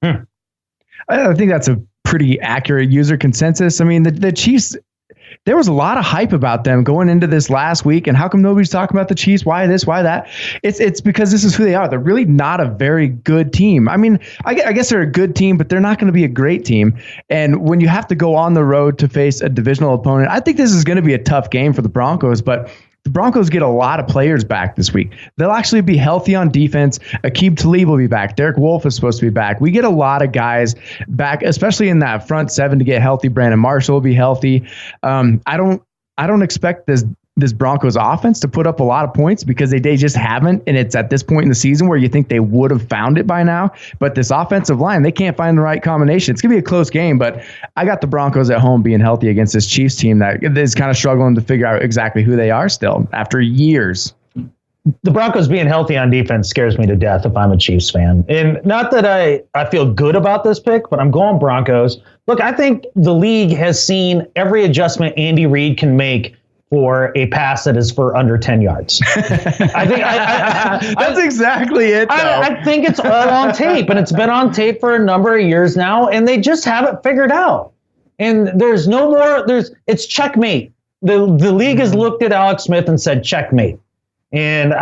I think that's a pretty accurate user consensus. I mean, the Chiefs, there was a lot of hype about them going into this last week. And how come nobody's talking about the Chiefs? Why this? Why that? It's because this is who they are. They're really not a very good team. I mean, I guess they're a good team, but they're not going to be a great team. And when you have to go on the road to face a divisional opponent, I think this is going to be a tough game for the Broncos, but the Broncos get a lot of players back this week. They'll actually be healthy on defense. Aqib Talib will be back. Derek Wolfe is supposed to be back. We get a lot of guys back, especially in that front seven to get healthy. Brandon Marshall will be healthy. I don't expect this Broncos offense to put up a lot of points because they just haven't. And it's at this point in the season where you think they would have found it by now. But this offensive line, they can't find the right combination. It's going to be a close game, but I got the Broncos at home being healthy against this Chiefs team that is kind of struggling to figure out exactly who they are still after years. The Broncos being healthy on defense scares me to death if I'm a Chiefs fan. And not that I feel good about this pick, but I'm going Broncos. Look, I think the league has seen every adjustment Andy Reid can make for a pass that is for under 10 yards. I think that's exactly it. I think it's all on tape, and it's been on tape for a number of years now, and they just have it figured out. And there's no more. It's checkmate. The league has looked at Alex Smith and said checkmate. And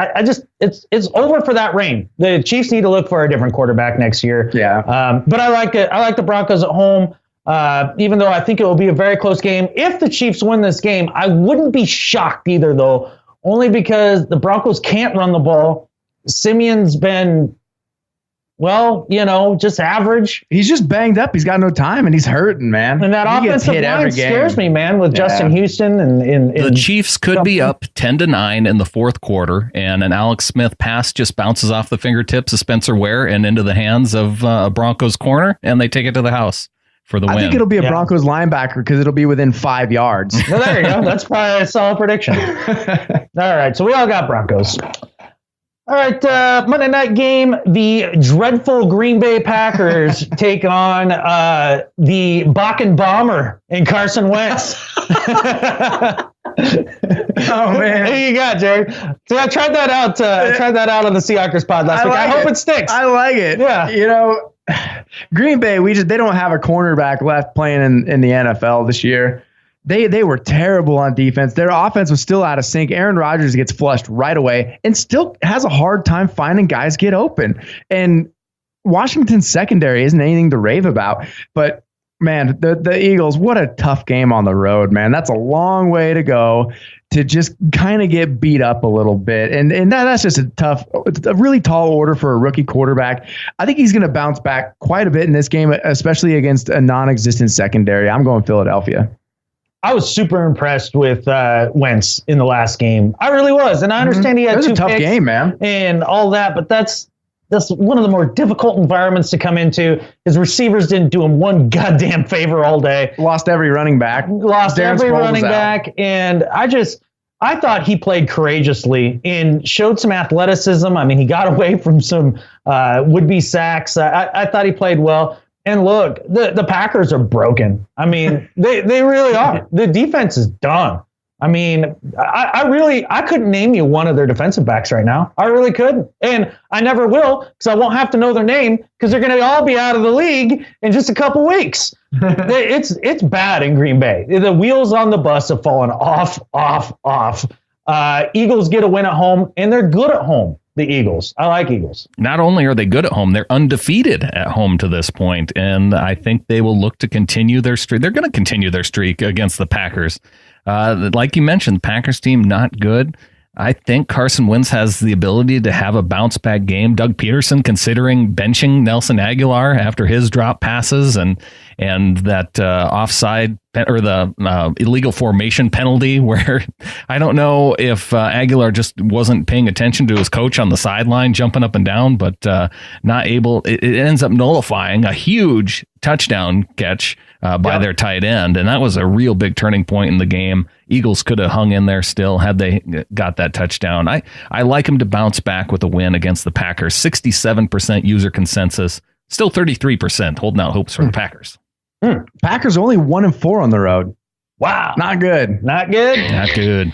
it's over for that reign. The Chiefs need to look for a different quarterback next year. Yeah. But I like it. I like the Broncos at home. Even though I think it will be a very close game. If the Chiefs win this game, I wouldn't be shocked either, though, only because the Broncos can't run the ball. Simeon's been, just average. He's just banged up. He's got no time, and he's hurting, man. And that offensive line scares me, man, with Justin Houston. And the Chiefs could be up 10-9 in the fourth quarter, and an Alex Smith pass just bounces off the fingertips of Spencer Ware and into the hands of Broncos corner, and they take it to the house for the win. I think it'll be a Broncos linebacker because it'll be within 5 yards. Well, there you go. That's probably a solid prediction. All right, so we all got Broncos. All right, Monday night game, the dreadful Green Bay Packers take on the Bakken Bomber and Carson Wentz. Oh, man. There you go, Jerry. So I tried that out. I tried that out on the Seahawkers pod last week. I hope it sticks. I like it. Yeah. Green Bay, they don't have a cornerback left playing in the NFL this year. They were terrible on defense. Their offense was still out of sync. Aaron Rodgers gets flushed right away and still has a hard time finding guys get open. And Washington's secondary isn't anything to rave about. But, man, the Eagles, what a tough game on the road, man. That's a long way to go to just kind of get beat up a little bit. And that's just a really tall order for a rookie quarterback. I think he's going to bounce back quite a bit in this game, especially against a non-existent secondary. I'm going Philadelphia. I was super impressed with Wentz in the last game. I really was. And I understand he had 2 picks. It was a tough game, man. And all that, but that's one of the more difficult environments to come into. His receivers didn't do him one goddamn favor all day. Lost every running back. And I thought he played courageously and showed some athleticism. I mean, he got away from some would-be sacks. I thought he played well. And look, the Packers are broken. I mean, they really are. The defense is done. I mean, I couldn't name you one of their defensive backs right now. I really couldn't. And I never will because I won't have to know their name because they're going to all be out of the league in just a couple weeks. It's bad in Green Bay. The wheels on the bus have fallen off. Eagles get a win at home, and they're good at home. The Eagles. I like Eagles. Not only are they good at home, they're undefeated at home to this point, and I think they will look to continue their streak. They're going to continue their streak against the Packers. Like you mentioned, the Packers team not good. I think Carson Wentz has the ability to have a bounce-back game. Doug Peterson considering benching Nelson Aguilar after his drop passes and that offside or the illegal formation penalty where I don't know if Aguilar just wasn't paying attention to his coach on the sideline jumping up and down, but not able. It ends up nullifying a huge touchdown catch by their tight end, and that was a real big turning point in the game. Eagles could have hung in there still had they got that touchdown. I like him to bounce back with a win against the Packers. 67% user consensus, still 33% holding out hopes for the Packers. Packers only 1-4 on the road. Wow. Not good. Not good? Not good.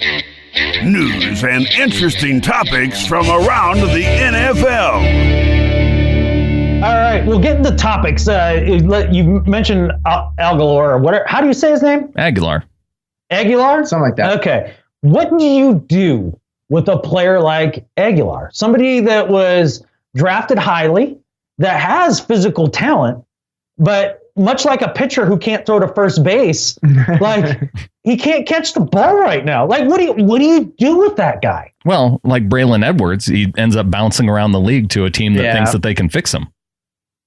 News and interesting topics from around the NFL. All right, we'll get into topics. You mentioned Aguilar or whatever. How do you say his name? Aguilar. Aguilar? Something like that. Okay. What do you do with a player like Aguilar? Somebody that was drafted highly, that has physical talent, but much like a pitcher who can't throw to first base, like he can't catch the ball right now. Like, what do you do with that guy? Well, like Braylon Edwards, he ends up bouncing around the league to a team that thinks that they can fix him.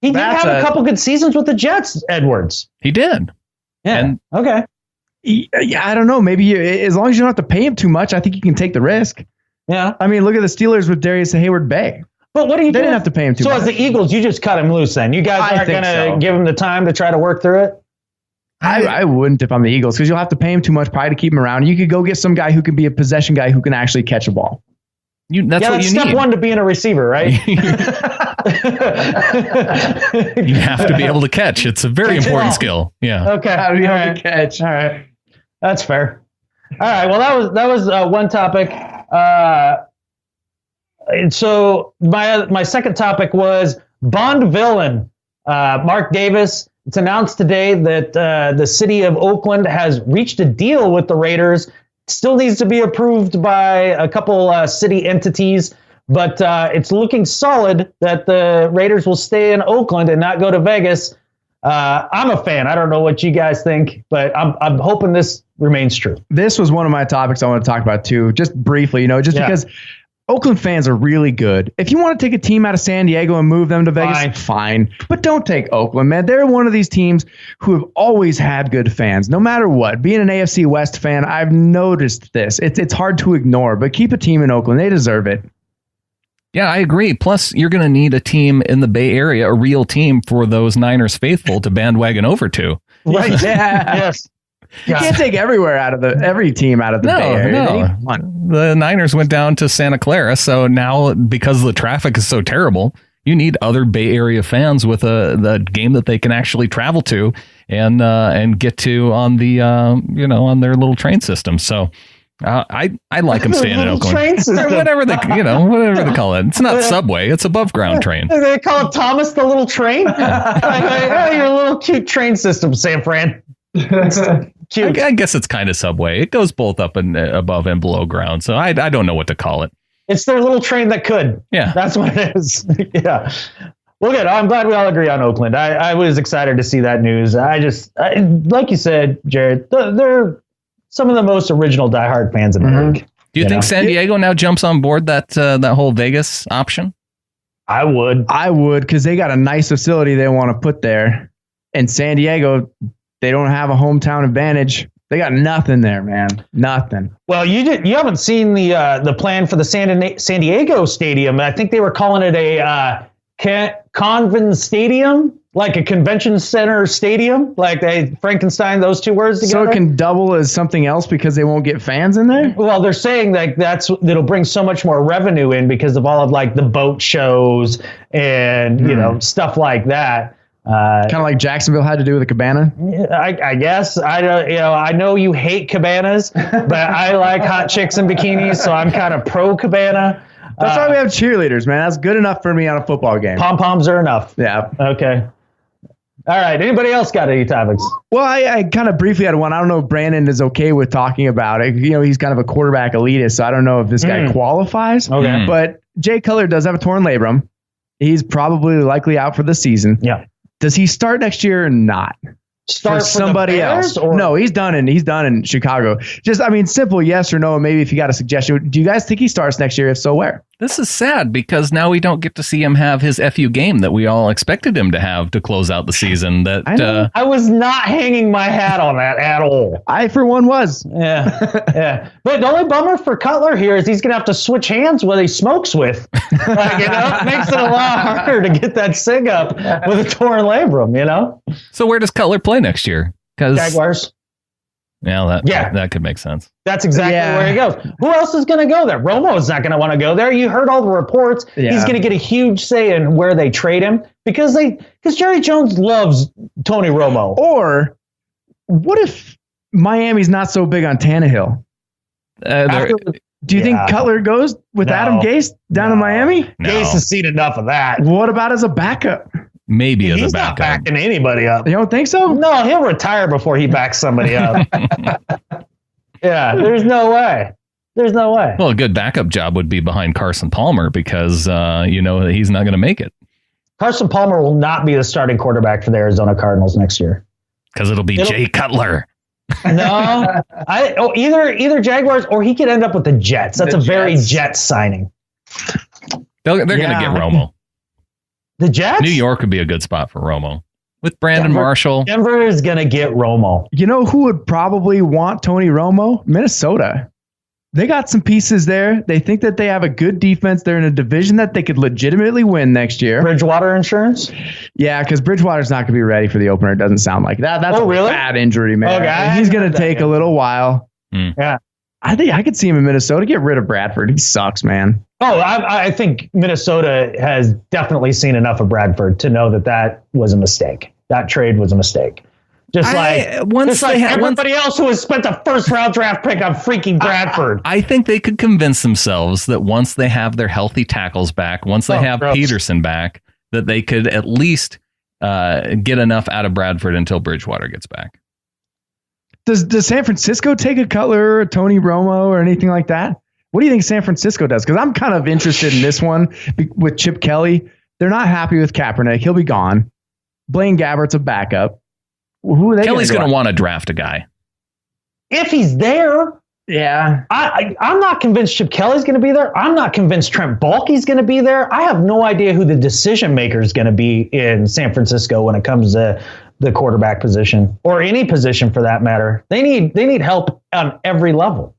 He did have a couple good seasons with the Jets, Edwards. He did. Yeah. Okay. Yeah, I don't know. Maybe as long as you don't have to pay him too much, I think you can take the risk. Yeah. I mean, look at the Steelers with Darius Hayward-Bay. But what do you do? They didn't have to pay him too much. So as the Eagles, you just cut him loose then. You guys aren't going to give him the time to try to work through it? I wouldn't if I'm the Eagles, because you'll have to pay him too much probably to keep him around. You could go get some guy who can be a possession guy who can actually catch a ball. That's what you step need. one to being a receiver, right? You have to be able to catch. It's a very important skill. Yeah. Okay. How to be able to catch. All right. That's fair. All right. Well, that was one topic. So my second topic was Bond villain, Mark Davis. It's announced today that the city of Oakland has reached a deal with the Raiders. Still needs to be approved by a couple city entities, but it's looking solid that the Raiders will stay in Oakland and not go to Vegas. I'm a fan. I don't know what you guys think, but I'm hoping this remains true. This was one of my topics I want to talk about too, just briefly, because Oakland fans are really good. If you want to take a team out of San Diego and move them to Vegas, fine. But don't take Oakland, man. They're one of these teams who have always had good fans, no matter what. Being an AFC West fan, I've noticed this. It's hard to ignore, but keep a team in Oakland. They deserve it. Yeah, I agree. Plus, you're going to need a team in the Bay Area, a real team for those Niners faithful to bandwagon over to. Right. Yeah. Yes. You can't take every team out of the Bay Area. No. The Niners went down to Santa Clara, so now because the traffic is so terrible, you need other Bay Area fans with the game that they can actually travel to and get to on the on their little train system. So I like them staying in Oakland. Train system. Whatever they call it. It's not subway. It's above ground train. They call it Thomas the Little Train. Your little cute train system, San Fran. Cute. I guess it's kind of subway. It goes both up and above and below ground. So I don't know what to call it. It's their little train that could. Yeah. That's what it is. Yeah. Well, good. I'm glad we all agree on Oakland. I was excited to see that news. Like you said, Jared, they're some of the most original diehard fans in the league. Do you think San Diego now jumps on board that whole Vegas option? I would, because they got a nice facility they want to put there. And San Diego, they don't have a hometown advantage. They got nothing there, man. Nothing. Well, you haven't seen the plan for the San Diego stadium. I think they were calling it a Convent Stadium, like a convention center stadium, like they Frankenstein those two words together. So it can double as something else because they won't get fans in there? Well, they're saying that that'll bring so much more revenue in because of all of like the boat shows and stuff like that. Kind of like Jacksonville had to do with a cabana. I guess I don't. I know you hate cabanas, but I like hot chicks in bikinis, so I'm kind of pro cabana. That's why we have cheerleaders, man. That's good enough for me on a football game. Pom poms are enough. Yeah. Okay. All right. Anybody else got any topics? Well, I kind of briefly had one. I don't know if Brandon is okay with talking about it. He's kind of a quarterback elitist, so I don't know if this guy qualifies. Okay. But Jay Cutler does have a torn labrum. He's probably likely out for the season. Yeah. Does he start next year or not? Start for somebody else? No, he's done in Chicago. Just, simple yes or no. Maybe if you got a suggestion, do you guys think he starts next year? If so, where? This is sad because now we don't get to see him have his FU game that we all expected him to have to close out the season. I was not hanging my hat on that at all. I, for one, was. Yeah. But the only bummer for Cutler here is he's going to have to switch hands what he smokes with. It makes it a lot harder to get that sig up with a torn labrum, So where does Cutler play next year? Jaguars. Yeah, that could make sense. That's exactly where he goes. Who else is going to go there? Romo's not going to want to go there. You heard all the reports. Yeah. He's going to get a huge say in where they trade him because Jerry Jones loves Tony Romo. Or what if Miami's not so big on Tannehill. Do you think Cutler goes with Adam Gase down in Miami? No. Gase has seen enough of that. What about as a backup? Maybe as He's a not backup. backing anybody up. You don't think so? No, he'll retire before he backs somebody up. Yeah, there's no way. There's no way. Well, a good backup job would be behind Carson Palmer because you know that he's not going to make it. Carson Palmer will not be the starting quarterback for the Arizona Cardinals next year. Because it'll be Jay Cutler. No, either Jaguars or he could end up with the Jets. That's a very Jets signing. They're going to get Romo. The Jets? New York would be a good spot for Romo. With Brandon Marshall. Denver is going to get Romo. You know who would probably want Tony Romo? Minnesota. They got some pieces there. They think that they have a good defense. They're in a division that they could legitimately win next year. Bridgewater insurance? Yeah, because Bridgewater's not going to be ready for the opener. It doesn't sound like that. That's a bad injury, man. Okay. He's going to take a little while. Yeah. I think I could see him in Minnesota. Get rid of Bradford. He sucks, man. Oh, I think Minnesota has definitely seen enough of Bradford to know that was a mistake. That trade was a mistake. Just like everybody else who has spent a first-round draft pick on freaking Bradford. I think they could convince themselves that once they have their healthy tackles back, once they have Peterson back, that they could at least get enough out of Bradford until Bridgewater gets back. Does San Francisco take a Cutler or a Tony Romo or anything like that? What do you think San Francisco does? Because I'm kind of interested in this one with Chip Kelly. They're not happy with Kaepernick. He'll be gone. Blaine Gabbert's a backup. Who are they? Kelly's going to want to draft a guy. If he's there. Yeah. I'm not convinced Chip Kelly's going to be there. I'm not convinced Trent Baalke's going to be there. I have no idea who the decision maker is going to be in San Francisco when it comes to the quarterback position or any position for that matter. They need help on every level.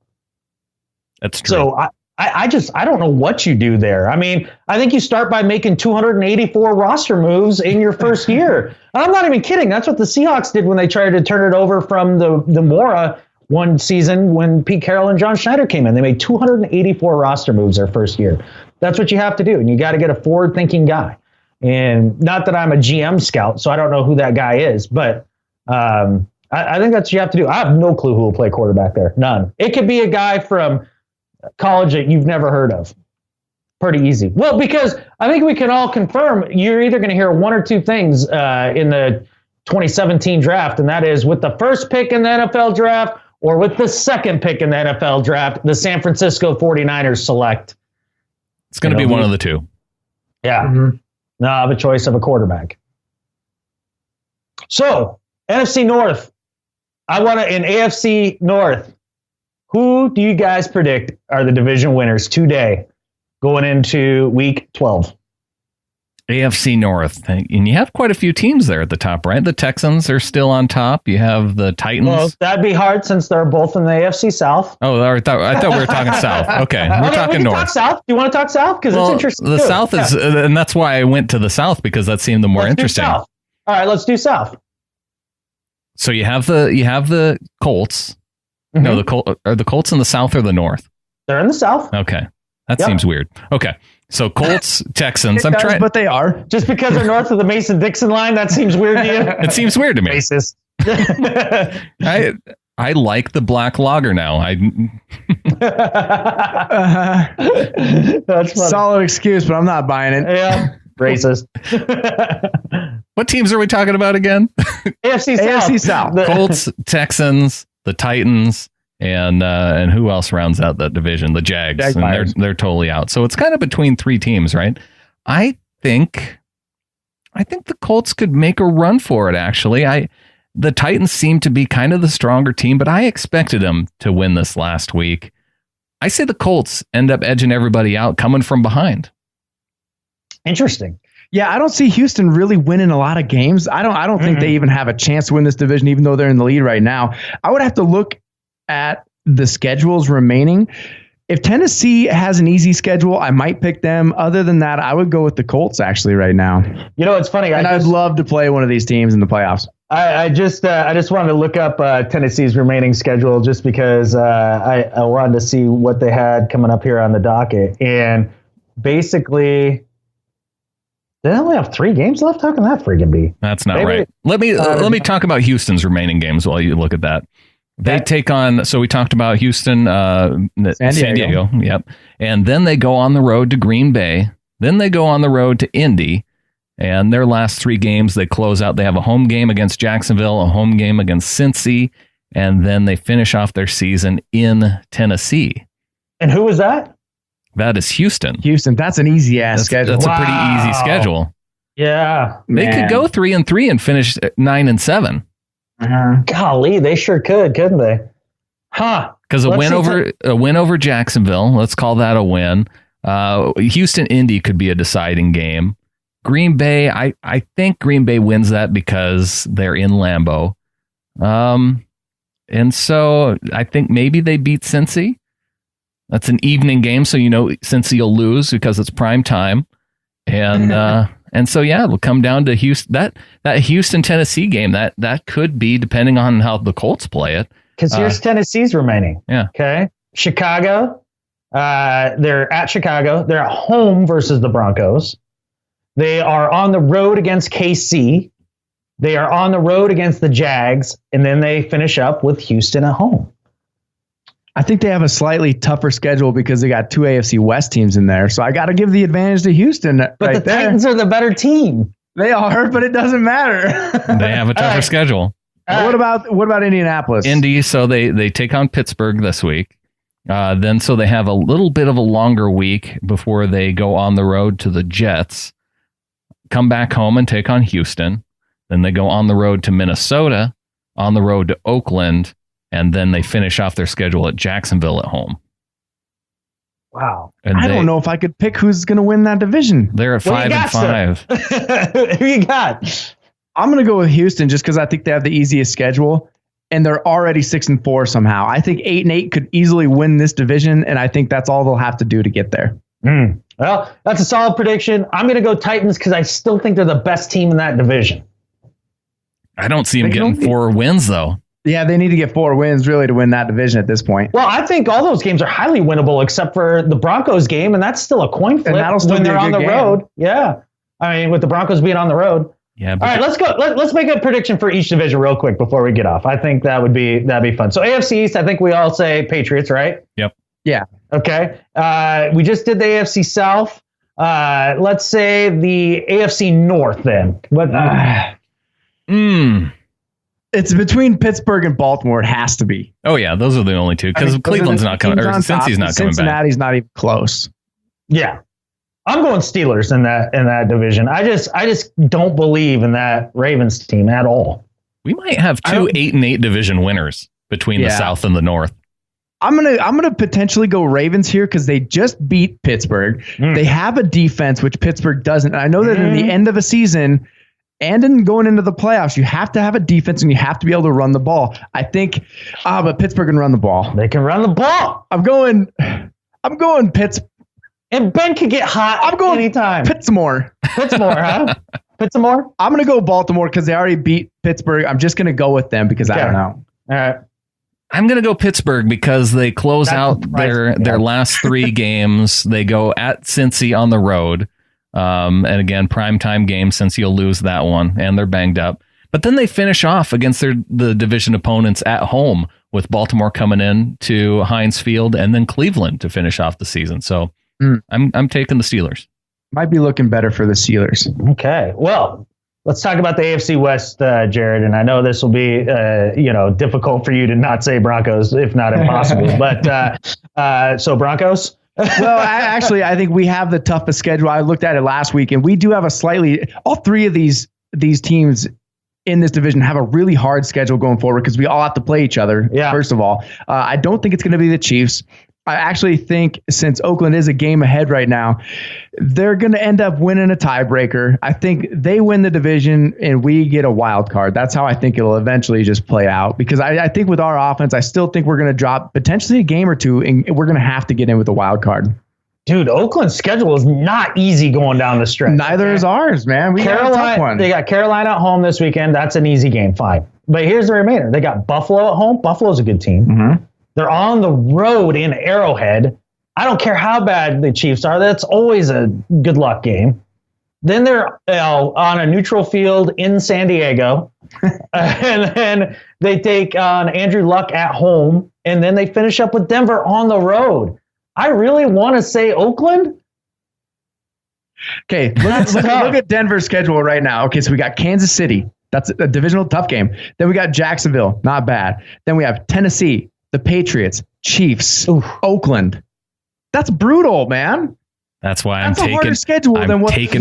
That's true. So I don't know what you do there. I mean, I think you start by making 284 roster moves in your first year. And I'm not even kidding. That's what the Seahawks did when they tried to turn it over from the Mora one season when Pete Carroll and John Schneider came in. They made 284 roster moves their first year. That's what you have to do. And you got to get a forward-thinking guy. And not that I'm a GM scout, so I don't know who that guy is. But I think that's what you have to do. I have no clue who will play quarterback there. None. It could be a guy from college that you've never heard of. Pretty easy. Well, because I think we can all confirm you're either going to hear one or two things in the 2017 draft, and that is with the first pick in the NFL draft or with the second pick in the NFL draft, the San Francisco 49ers select. It's going to be one of the two. Yeah. Mm-hmm. No, I have a choice of a quarterback. So, NFC North. I want to, in AFC North, who do you guys predict are the division winners today going into week 12? AFC North. And you have quite a few teams there at the top, right? The Texans are still on top. You have the Titans. Well, that'd be hard since they're both in the AFC South. Oh, I thought we were talking South. Okay, we're talking North. Talk South. Do you want to talk South? Because it's interesting. The South is, and that's why I went to the South because that seemed the more interesting. All right, let's do South. So you have the Colts. Mm-hmm. No, are the Colts in the South or the North? They're in the South. Okay. That seems weird. Okay. So Colts, Texans. I'm trying, but they are. Just because they're north of the Mason-Dixon line, that seems weird to you? It seems weird to me. Racist. I like the black lager now. That's funny. Solid excuse, but I'm not buying it. Yeah. Racist. What teams are we talking about again? AFC South. Colts, Texans, the Titans, and who else rounds out that division? The Jags. And they're totally out. So it's kind of between three teams, right? I think the Colts could make a run for it, actually. The Titans seem to be kind of the stronger team, but I expected them to win this last week. I say the Colts end up edging everybody out, coming from behind. Interesting. Yeah, I don't see Houston really winning a lot of games. I don't think they even have a chance to win this division, even though they're in the lead right now. I would have to look at the schedules remaining. If Tennessee has an easy schedule, I might pick them. Other than that, I would go with the Colts actually right now. You know, it's funny. I'd love to play one of these teams in the playoffs. I just wanted to look up Tennessee's remaining schedule just because I wanted to see what they had coming up here on the docket. And basically, they only have 3 games left. How can that friggin' be? That's not right. Let me talk about Houston's remaining games while you look at that. They take on, so we talked about Houston, San Diego. Yep. And then they go on the road to Green Bay. Then they go on the road to Indy. And their last 3 games, they close out. They have a home game against Jacksonville, a home game against Cincy, and then they finish off their season in Tennessee. And who was that? That is Houston. Houston, that's an easy-ass schedule. That's a pretty easy schedule. Yeah. They could go 3-3 and finish 9-7. Golly, they sure could, couldn't they? Huh. Because a win over Jacksonville, let's call that a win. Houston Indy could be a deciding game. Green Bay, I think Green Bay wins that because they're in Lambeau. And so I think maybe they beat Cincy. That's an evening game, so Cincy will lose because it's prime time. And and so it'll come down to Houston. That Houston Tennessee game that could be, depending on how the Colts play it. Because here's Tennessee's remaining. Yeah. Okay. Chicago. They're at Chicago. They're at home versus the Broncos. They are on the road against KC. They are on the road against the Jags, and then they finish up with Houston at home. I think they have a slightly tougher schedule because they got 2 AFC West teams in there. So I got to give the advantage to Houston. But the Titans are the better team. They are, but it doesn't matter. They have a tougher schedule. What about Indianapolis? Indy, so they take on Pittsburgh this week. Then so they have a little bit of a longer week before they go on the road to the Jets, come back home and take on Houston. Then they go on the road to Minnesota, on the road to Oakland, and then they finish off their schedule at Jacksonville at home. Wow. And I don't know if I could pick who's going to win that division. They're at 5-5. Who you got? I'm going to go with Houston just because I think they have the easiest schedule, and they're already 6-4 somehow. I think 8-8 could easily win this division, and I think that's all they'll have to do to get there. Well, that's a solid prediction. I'm going to go Titans because I still think they're the best team in that division. I don't see them getting 4 wins, though. Yeah, they need to get 4 wins really to win that division at this point. Well, I think all those games are highly winnable except for the Broncos game, and that's still a coin flip when they're on the road. Yeah. I mean, with the Broncos being on the road. Yeah. All right, let's go. Let's make a prediction for each division real quick before we get off. I think that'd be fun. So AFC East, I think we all say Patriots, right? Yep. Yeah. Okay. We just did the AFC South. Let's say the AFC North then. What? It's between Pittsburgh and Baltimore. It has to be. Oh, yeah. Those are the only two because Cleveland's not coming, or Cincy's not coming back. Cincinnati's not even close. Yeah. I'm going Steelers in that division. I just don't believe in that Ravens team at all. We might have 2 8-8 division winners between the South and the North. I'm gonna potentially go Ravens here because they just beat Pittsburgh. They have a defense which Pittsburgh doesn't. And I know that in the end of a season and in going into the playoffs, you have to have a defense and you have to be able to run the ball. I think, but Pittsburgh can run the ball. They can run the ball. I'm going Pittsburgh. And Ben could get hot. I'm going anytime. Pittsmore, huh? Pittsmore. I'm gonna go Baltimore because they already beat Pittsburgh. I'm just gonna go with them because I don't know. All right. I'm going to go Pittsburgh because they close out their last 3 games. They go at Cincy on the road. And again, primetime game, Cincy will lose that one, and they're banged up. But then they finish off against the division opponents at home with Baltimore coming in to Heinz Field and then Cleveland to finish off the season. So I'm taking the Steelers. Might be looking better for the Steelers. Okay. Well, let's talk about the AFC West, Gerrad. And I know this will be, difficult for you to not say Broncos, if not impossible. But so Broncos. Well, I think we have the toughest schedule. I looked at it last week, and we do have all 3 of these teams in this division have a really hard schedule going forward because we all have to play each other. Yeah. First of all, I don't think it's going to be the Chiefs. I actually think since Oakland is a game ahead right now, they're going to end up winning a tiebreaker. I think they win the division and we get a wild card. That's how I think it'll eventually just play out because I think with our offense, I still think we're going to drop potentially a game or 2 and we're going to have to get in with a wild card. Dude, Oakland's schedule is not easy going down the stretch. Neither is ours, man. We got a tough one. They got Carolina at home this weekend. That's an easy game. Fine. But here's the remainder. They got Buffalo at home. Buffalo's a good team. Mm-hmm. They're on the road in Arrowhead. I don't care how bad the Chiefs are. That's always a good luck game. Then they're on a neutral field in San Diego. And then they take on Andrew Luck at home. And then they finish up with Denver on the road. I really want to say Oakland. Okay, look at Denver's schedule right now. Okay, so we got Kansas City. That's a divisional tough game. Then we got Jacksonville. Not bad. Then we have Tennessee, the Patriots, Chiefs, Oakland. That's brutal, man. That's why I'm taking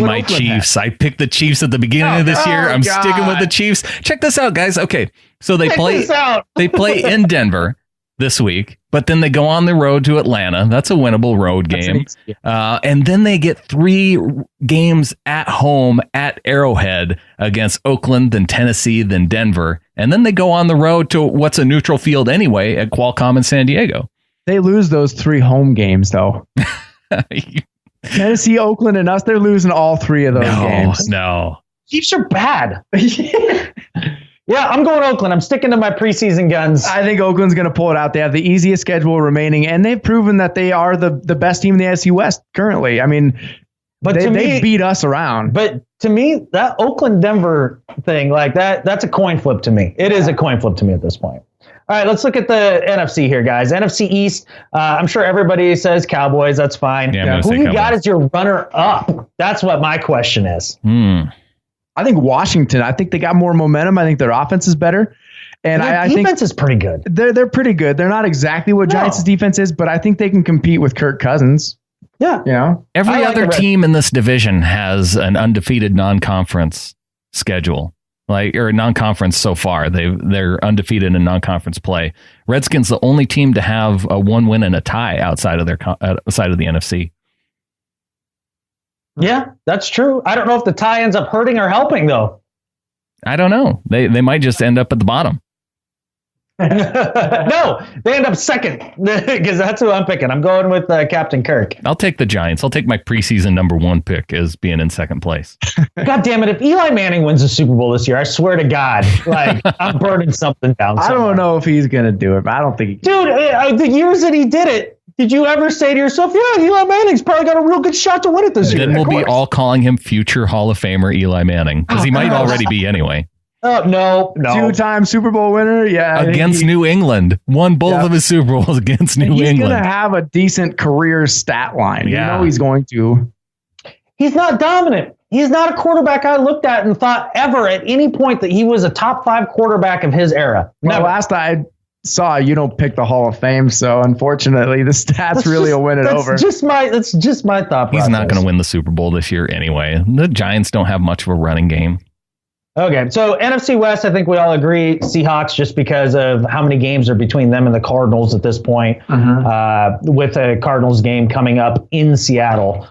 my Chiefs. I picked the Chiefs at the beginning of this year. I'm sticking with the Chiefs. Check this out, guys. Okay, so they play in Denver this week, but then they go on the road to Atlanta. That's a winnable road game. And then they get 3 games at home at Arrowhead against Oakland, then Tennessee, then Denver. And then they go on the road to what's a neutral field anyway at Qualcomm in San Diego. They lose those 3 home games, though. Tennessee, Oakland, and us, they're losing all 3 of those games. No. Chiefs are bad. Yeah, I'm going Oakland. I'm sticking to my preseason guns. I think Oakland's going to pull it out. They have the easiest schedule remaining, and they've proven that they are the best team in the AFC West currently. I mean, they beat us around. But to me, that Oakland-Denver thing, like that's a coin flip to me. It is a coin flip to me at this point. All right, let's look at the NFC here, guys. NFC East, I'm sure everybody says Cowboys. That's fine. Yeah, who you got as your runner-up? That's what my question is. I think Washington. I think they got more momentum. I think their offense is better. And I think defense is pretty good. They're pretty good. They're not exactly what Giants' defense is, but I think they can compete with Kirk Cousins. Yeah. You know? Every other team in this division has an undefeated non-conference schedule. Or non-conference so far. They're undefeated in non-conference play. Redskins the only team to have a 1 win and a tie outside of the NFC. Yeah, that's true. I don't know if the tie ends up hurting or helping, though. I don't know. They might just end up at the bottom. No, they end up second because that's who I'm picking. I'm going with Captain Kirk. I'll take the Giants. I'll take my preseason number 1 pick as being in second place. God damn it. If Eli Manning wins the Super Bowl this year, I swear to God, I'm burning something down somewhere. I don't know if he's going to do it, but I don't think he can. Dude, the years that he did it, did you ever say to yourself, yeah, Eli Manning's probably got a real good shot to win it this year? Then we'll be all calling him future Hall of Famer Eli Manning because he might already be anyway. Oh, no. 2-time Super Bowl winner. Yeah. Against New England. Won both of his Super Bowls against New England. He's going to have a decent career stat line. Yeah. You know he's going to. He's not dominant. He's not a quarterback I looked at and thought ever at any point that he was a top 5 quarterback of his era. Well, last I saw, you don't pick the Hall of Fame, so unfortunately the stats will win it over. That's just my thought process. He's not going to win the Super Bowl this year anyway. The Giants don't have much of a running game. Okay, so NFC West, I think we all agree Seahawks just because of how many games are between them and the Cardinals at this point, with a Cardinals game coming up in Seattle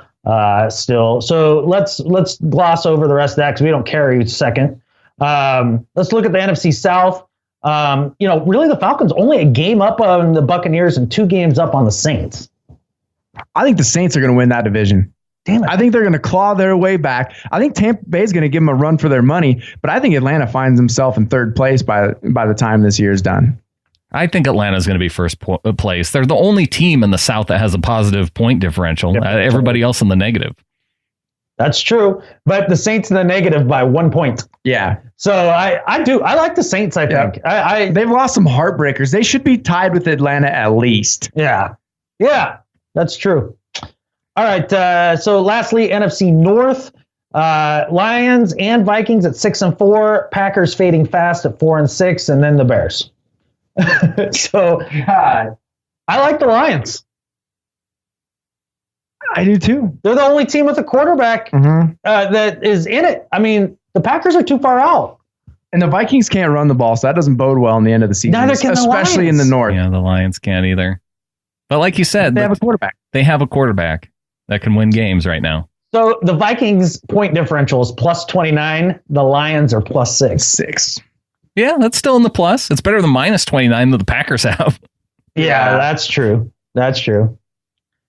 still. So let's gloss over the rest of that because we don't care who's second. Let's look at the NFC South. Really the Falcons only a game up on the Buccaneers and 2 games up on the Saints. I think the Saints are going to win that division. Damn it. I think they're going to claw their way back. I think Tampa Bay is going to give them a run for their money, but I think Atlanta finds himself in 3rd place by the time this year is done. I think Atlanta is going to be first place. They're the only team in the South that has a positive point differential. Yep. Everybody else in the negative. That's true, but the Saints in the negative by 1 point. Yeah. So I like the Saints, I think. They've lost some heartbreakers. They should be tied with Atlanta at least. Yeah, that's true. All right, so lastly, NFC North, Lions and Vikings at 6-4, Packers fading fast at 4-6, and then the Bears. So I like the Lions. I do too. They're the only team with a quarterback that is in it. I mean, the Packers are too far out. And the Vikings can't run the ball, so that doesn't bode well in the end of the season. Neither can especially in the North. Yeah, the Lions can't either. But like you said, they have a quarterback. They have a quarterback that can win games right now. So the Vikings point differential is +29. The Lions are +6. Yeah, that's still in the plus. It's better than -29 that the Packers have. Yeah, that's true.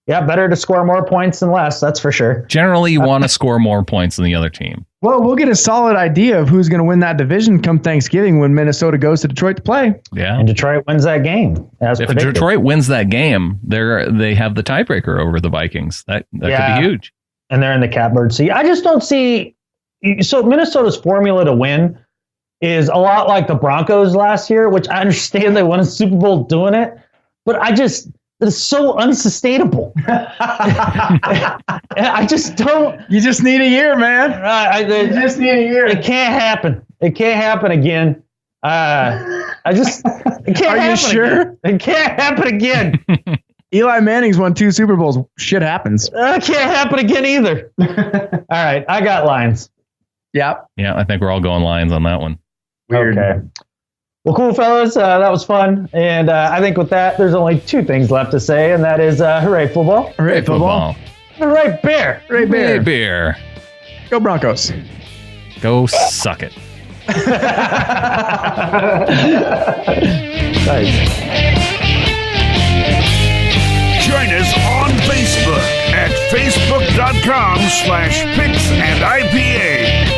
Yeah, better to score more points than less. That's for sure. Generally, you want to score more points than the other team. Well, we'll get a solid idea of who's going to win that division come Thanksgiving when Minnesota goes to Detroit to play. Yeah, and Detroit wins that game. If predicted. Detroit wins that game, they have the tiebreaker over the Vikings. That could be huge. and they're in the catbird seat. I just don't see. So Minnesota's formula to win is a lot like the Broncos last year, which I understand they won a Super Bowl doing it, but it's so unsustainable. I just don't. You just need a year, man. You just need a year. It can't happen. It can't happen again. It can't Are you sure? Again. It can't happen again. Eli Manning's won 2 Super Bowls. Shit happens. It can't happen again either. All right, I got Lions. Yep. Yeah, I think we're all going Lions on that one. Weird. Okay. Well, cool, fellas. That was fun. And I think with that, there's only 2 things left to say, and that is hooray, football. Hooray, football. Hooray, bear. Hooray, bear. Hooray, bear. Go Broncos. Go suck it. Nice. Join us on Facebook at facebook.com/picksandIPA.